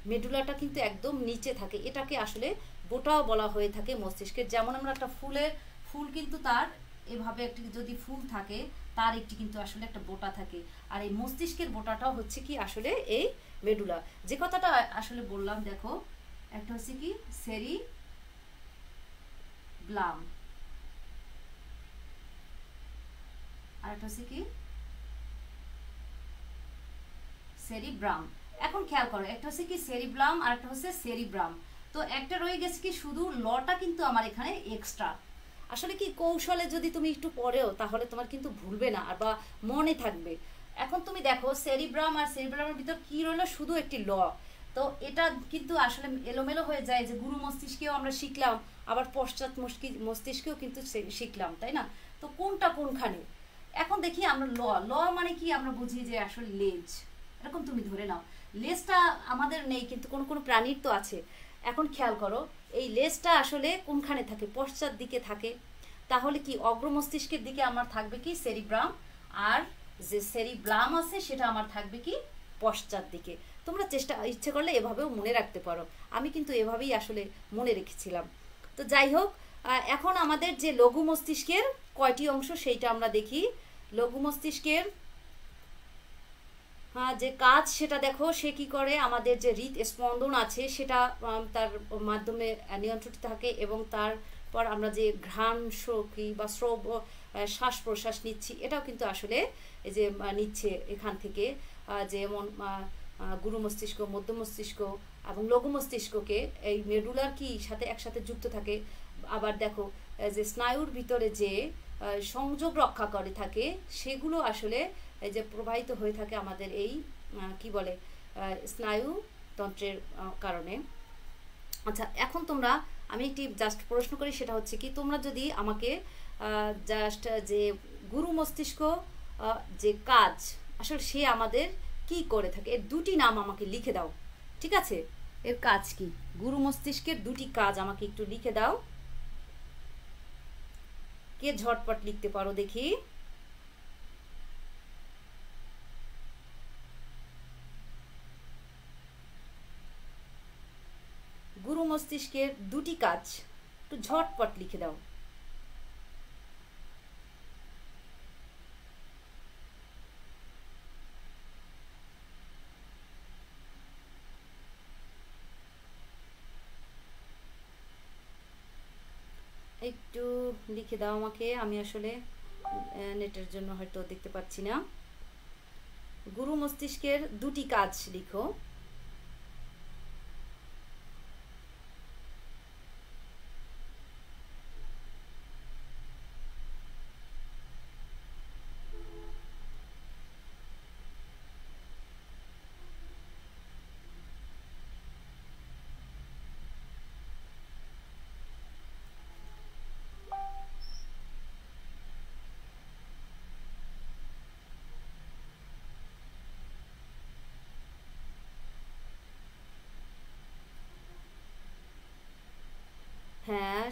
মেডুলাটা কিন্তু একদম নিচে থাকে, এটাকে আসলে বোটাও বলা হয়ে থাকে মস্তিষ্কের। যেমন আমরা একটা ফুল কিন্তু তার এভাবে একটি যদি ফুল থাকে তার একটি কিন্তু আসলে একটা বোটা থাকে, আর এই মস্তিষ্কের বোটাটাও হচ্ছে কি আসলে এই মেডুলা। যে কথাটা আসলে বললাম দেখো, একটা হচ্ছে কি সেরিব্লাম আর একটা হচ্ছে কি সেরিব্রাম। এখন খেয়াল করো, একটা হচ্ছে কি সেরিব্লাম আর একটা হচ্ছে সেরিব্রাম। তো একটা রয়ে গেছে কি শুধু লটা কিন্তু আমার এখানে এক্সট্রা। আসলে কি কৌশলে যদি তুমি একটু পড়েও তাহলে তোমার কিন্তু ভুলবে না আর বা মনে থাকবে। এখন তুমি দেখো সেরিব্রাম আর সেরিব্রামের ভিতর কি রইলো? শুধু একটি ল। তো এটা কিন্তু আসলে এলোমেলো হয়ে যায়, যে গুরু মস্তিষ্কেও আমরা শিখলাম, আবার পশ্চাৎ মস্তিষ্কেও কিন্তু শিখলাম, তাই না? তো কোনটা কোনখানে? এখন দেখি আমরা ল মানে কি আমরা বুঝি যে আসলে লেজ, এরকম তুমি ধরে নাও। লেজটা আমাদের নেই কিন্তু কোন কোন প্রাণীর তো আছে। এখন খেয়াল করো এই লেজটা আসলে কোনখানে থাকে? পশ্চাৎ দিকে থাকে। তাহলে কি অগ্র মস্তিষ্কের দিকে আমার থাকবে কি সেরিব্রাম, আর যে সেরিব্লাম আছে সেটা আমার থাকবে কি পশ্চাৎ দিকে। তোমরা ইচ্ছে করলে এভাবেও মনে রাখতে পারো, আমি কিন্তু এভাবেই আসলে মনে রেখেছিলাম। তো যাই হোক, এখন আমাদের যে লঘু মস্তিষ্কের কয়টি অংশ সেইটা আমরা দেখি। লঘু মস্তিষ্কের যে কাজ সেটা দেখো, সে কি করে আমাদের যে হৃদস্পন্দন আছে সেটা তার মাধ্যমে নিয়ন্ত্রিত থাকে, এবং তারপর আমরা যে ঘ্রাণ শক্তি বা শ্বাস প্রশ্বাস নিচ্ছি, এটাও কিন্তু আসলে এই যে নিচ্ছে এখান থেকে। যেমন গুরু মস্তিষ্ক, মধ্য মস্তিষ্ক এবং লঘু মস্তিষ্ককে এই মেডুলার কি সাথে একসাথে যুক্ত থাকে। আবার দেখো যে স্নায়ুর ভিতরে যে সংযোগ রক্ষা করে থাকে, সেগুলো আসলে এই যে প্রবাহিত হয়ে থাকে আমাদের এই কি বলে স্নায়ুতন্ত্রের কারণে। আচ্ছা, এখন তোমরা আমি একটি জাস্ট প্রশ্ন করি, সেটা হচ্ছে কি তোমরা যদি আমাকে জাস্ট যে গুরু মস্তিষ্ক যে কাজ আসলে সে আমাদের কি করে থাকে এর 2টি নাম আমাকে লিখে দাও। ঠিক আছে, এর কাজ কি? গুরু মস্তিষ্কের 2টি কাজ আমাকে একটু লিখে দাও। কে ঝটপট লিখতে পারো দেখি? গুরু মস্তিষ্কের 2টি কাজ একটু ঝটপট লিখে দাও। লিখে দাও আমাকে, আমি আসলে নেটের জন্য হয়তো দেখতে পাচ্ছি না। গুরু মস্তিষ্কের দুটি কাজ লিখো। হ্যাঁ,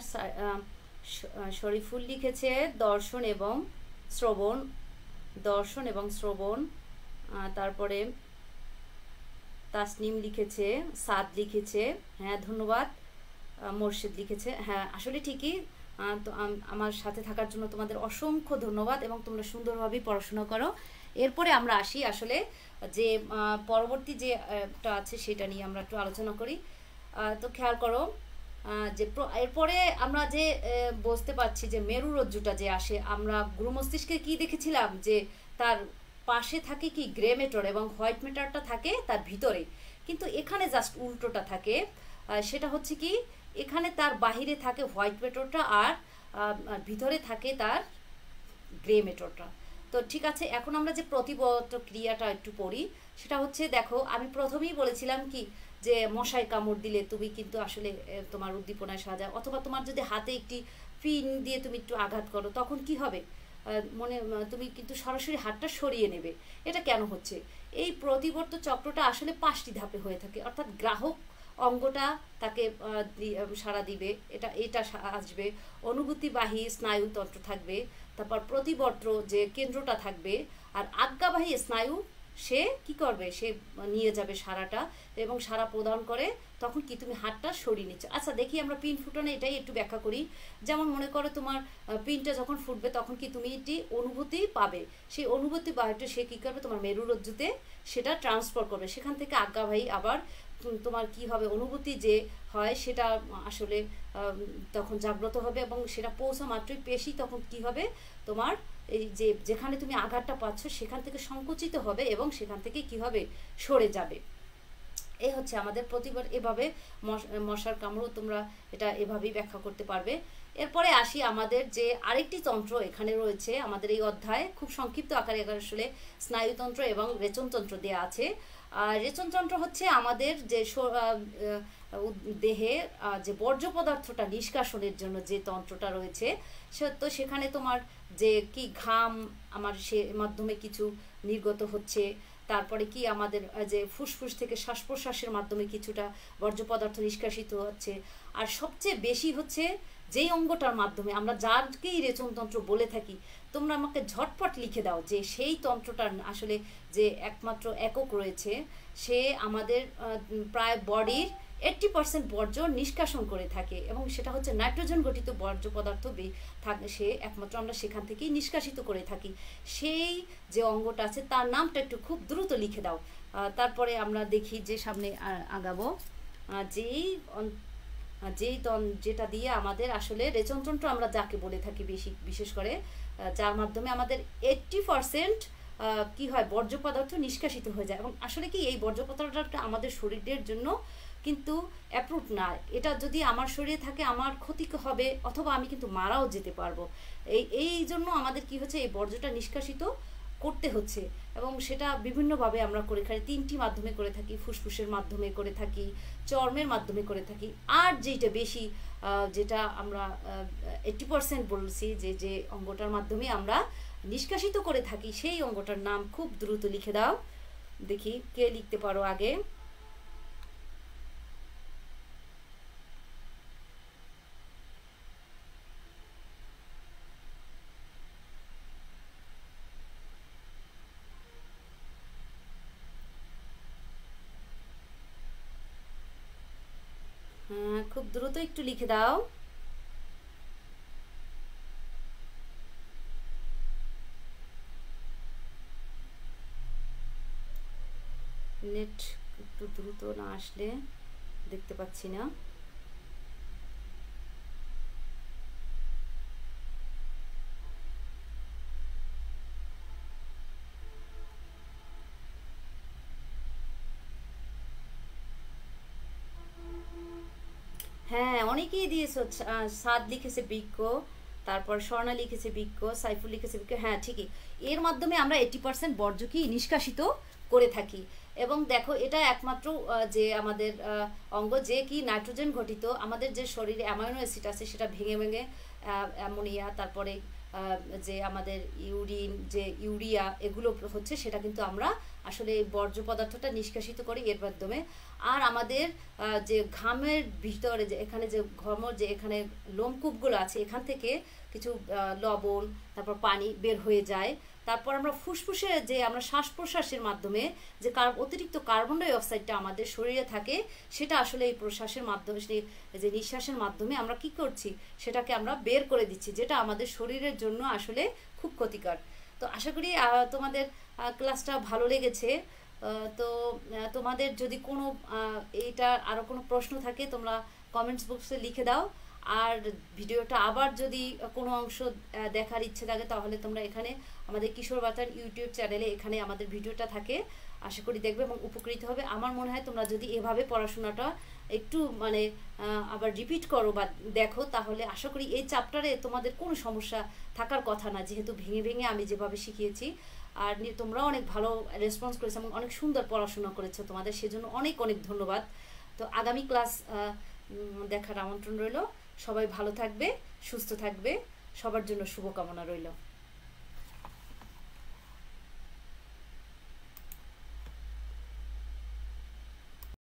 শরীফুল লিখেছে দর্শন এবং শ্রবণ, দর্শন এবং শ্রবণ। তারপরে তাসনিম লিখেছে, সাদ লিখেছে, হ্যাঁ ধন্যবাদ। মোর্শেদ লিখেছে, হ্যাঁ আসলে ঠিকই। তো আমার সাথে থাকার জন্য তোমাদের অসংখ্য ধন্যবাদ এবং তোমরা সুন্দরভাবেই পড়াশোনা করো। এরপরে আমরা আসি আসলে যে পরবর্তী যেটা আছে সেটা নিয়ে আমরা একটু আলোচনা করি। তো খেয়াল করো যে এরপরে আমরা যে বুঝতে পারছি যে মেরুরজ্জুটা যে আসে, আমরা গুরু মস্তিষ্কে কি দেখেছিলাম যে তার পাশে থাকে কি গ্রে ম্যাটার এবং হোয়াইট ম্যাটারটা থাকে তার ভিতরে, কিন্তু এখানে জাস্ট উল্টোটা থাকে। সেটা হচ্ছে কি এখানে তার বাহিরে থাকে হোয়াইট ম্যাটারটা আর ভিতরে থাকে তার গ্রে ম্যাটারটা। তো ঠিক আছে, এখন আমরা যে প্রতিবর্ত ক্রিয়াটা একটু পড়ি। সেটা হচ্ছে দেখো, আমি প্রথমেই বলেছিলাম কি যে মশায় কামড় দিলে তুমি কিন্তু আসলে তোমার উদ্দীপনায় সাজা, অথবা তোমার যদি হাতে একটি পিন দিয়ে তুমি একটু আঘাত করো তখন কি হবে, তুমি কিন্তু সরাসরি হাতটা সরিয়ে নেবে। এটা কেন হচ্ছে? এই প্রতিবর্ত চক্রটা আসলে 5টি ধাপে হয়ে থাকে, অর্থাৎ গ্রাহক অঙ্গটা তাকে সাড়া দিবে, এটা আসবে, অনুভূতিবাহী স্নায়ুতন্ত্র থাকবে, তারপর প্রতিবর্ত যে কেন্দ্রটা থাকবে, আর আজ্ঞাবাহী স্নায়ু সে কি করবে, সে নিয়ে যাবে সারাটা এবং সারা প্রদান করে, তখন কি তুমি হাতটা সরিয়ে নিচ্ছ। আচ্ছা দেখি আমরা পিন ফুটানো এটাই একটু ব্যাখ্যা করি। যেমন মনে করো তোমার পিনটা যখন ফুটবে তখন কি তুমি একটি অনুভূতি পাবে, সেই অনুভূতি বায়ুটা সে কী করবে তোমার মেরুরজ্জুতে সেটা ট্রান্সফার করবে, সেখান থেকে আজ্ঞাবাহী আবার তোমার কি হবে, অনুভূতি যে হয় সেটা আসলে তখন জাগ্রত হবে এবং সেটা পৌঁছা মাত্রই পেশি তখন কি হবে তোমার এই যে যেখানে তুমি আঘাতটা পাচ্ছ সেখান থেকে সংকুচিত হবে এবং সেখান থেকে কি হবে, সরে যাবে। এই হচ্ছে আমাদের প্রতিবার এভাবে মশার কামড়ও তোমরা এটা এভাবেই ব্যাখ্যা করতে পারবে। এরপরে আসি আমাদের যে আরেকটি তন্ত্র এখানে রয়েছে আমাদের এই অধ্যায়ে, খুব সংক্ষিপ্ত আকারে আসলে স্নায়ুতন্ত্র এবং রেচনতন্ত্র দেওয়া আছে। রেচনতন্ত্র হচ্ছে আমাদের যে দেহে যে বর্জ্য পদার্থটা নিষ্কাশনের জন্য যে তন্ত্রটা রয়েছে, তো সেখানে তোমার যে কি ঘাম আমার সে মাধ্যমে কিছু নির্গত হচ্ছে, তারপরে কি আমাদের যে ফুসফুস থেকে শ্বাস প্রশ্বাসের মাধ্যমে কিছুটা বর্জ্য পদার্থ নিষ্কাশিত হচ্ছে, আর সবচেয়ে বেশি হচ্ছে যেই অঙ্গটার মাধ্যমে আমরা যারকেই রেচনতন্ত্র বলে থাকি, তোমরা আমাকে ঝটপট লিখে দাও যে সেই তন্ত্রটার আসলে যে একমাত্র একক রয়েছে, সে আমাদের প্রায় বডির 80% বর্জ্য নিষ্কাশন করে থাকে এবং সেটা হচ্ছে নাইট্রোজেন গঠিত বর্জ্য পদার্থ থাকে, সে একমাত্র আমরা সেখান থেকেই নিষ্কাশিত করে থাকি। সেই যে অঙ্গটা আছে তার নামটা একটু খুব দ্রুত লিখে দাও। তারপরে আমরা দেখি যে সামনে আগাবো যেই যেটা দিয়ে আমাদের আসলে রেচনতন্ত্র আমরা যাকে বলে থাকি বিশেষ করে, যার মাধ্যমে আমাদের 80% কি হয় বর্জ্য পদার্থ নিষ্কাশিত হয়ে যায়। এবং আসলে কি এই বর্জ্য পদার্থটা আমাদের শরীরের জন্য কিন্তু অ্যাপ্রুভ না, এটা যদি আমার শরীরে থাকে আমার ক্ষতি হবে অথবা আমি কিন্তু মারাও যেতে পারবো। এই জন্য আমাদের কি হচ্ছে এই বর্জ্যটা নিষ্কাশিত করতে হচ্ছে এবং সেটা বিভিন্নভাবে আমরা করে থাকি, 3টি মাধ্যমে করে থাকি, ফুসফুসের মাধ্যমে করে থাকি, চর্মের মাধ্যমে করে থাকি, আর যেটা বেশি যেটা আমরা 80% বলছি যে অঙ্গটার মাধ্যমে আমরা নিষ্কাশিত করে থাকি, সেই অঙ্গটার নাম খুব দ্রুত লিখে দাও। দেখি কে লিখতে পারো আগে। হ্যাঁ খুব দ্রুত একটু লিখে দাও। নেট একটু দ্রুত না আসলে দেখতে পাচ্ছি না। হ্যাঁ, অনেকেই দিয়েছো। সাদ লিখেছে বৃক্ষ, তারপর স্বর্ণা লিখেছে বৃক্ষ, সাইফুল লিখেছে বৃক্ষ। হ্যাঁ ঠিকই, এর মাধ্যমে আমরা 80% বর্জ্য কি নিষ্কাশিত করে থাকি। এবং দেখো এটা একমাত্র যে আমাদের অঙ্গ যে কি নাইট্রোজেন ঘটিত, আমাদের যে শরীরে অ্যামাইনো অ্যাসিড আছে সেটা ভেঙে ভেঙে অ্যামোনিয়া, তারপরে যে আমাদের ইউরিন, যে ইউরিয়া, এগুলো হচ্ছে সেটা কিন্তু আমরা আসলে এই বর্জ্য পদার্থটা নিষ্কাশিত করি এর মাধ্যমে। আর আমাদের যে ঘামের ভিতরে যে এখানে যে যে এখানে লোমকূপগুলো আছে, এখান থেকে কিছু লবণ, তারপর পানি বের হয়ে যায়। তারপর আমরা ফুসফুসে যে আমরা শ্বাস প্রশ্বাসের মাধ্যমে যে অতিরিক্ত কার্বন ডাই অক্সাইডটা আমাদের শরীরে থাকে, সেটা আসলে এই প্রশ্বাসের মাধ্যমে, যে নিঃশ্বাসের মাধ্যমে আমরা কি করছি সেটাকে আমরা বের করে দিচ্ছি, যেটা আমাদের শরীরের জন্য আসলে খুব ক্ষতিকর। তো আশা করি তোমাদের ক্লাসটা ভালো লেগেছে। তো তোমাদের যদি কোনো এইটা আরও কোনো প্রশ্ন থাকে তোমরা কমেন্টস বক্সে লিখে দাও। আর ভিডিওটা আবার যদি কোনো অংশ দেখার ইচ্ছে থাকে তাহলে তোমরা এখানে আমাদের কিশোর বাতার ইউটিউব চ্যানেলে এখানে আমাদের ভিডিওটা থাকে, আশা করি দেখবে এবং উপকৃত হবে। আমার মনে হয় তোমরা যদি এভাবে পড়াশোনাটা একটু মানে আবার রিপিট করো বা দেখো, তাহলে আশা করি এই চ্যাপ্টারে তোমাদের কোনো সমস্যা থাকার কথা না, যেহেতু ভেঙে ভেঙে আমি যেভাবে শিখিয়েছি। আর তোমরাও অনেক ভালো রেসপন্স করেছো এবং অনেক সুন্দর পড়াশোনা করেছো, তোমাদের সেজন্য অনেক অনেক ধন্যবাদ। তো আগামী ক্লাস দেখার আমন্ত্রণ রইল। সবাই ভালো থাকবে, সুস্থ থাকবে, সবার জন্য শুভকামনা রইল।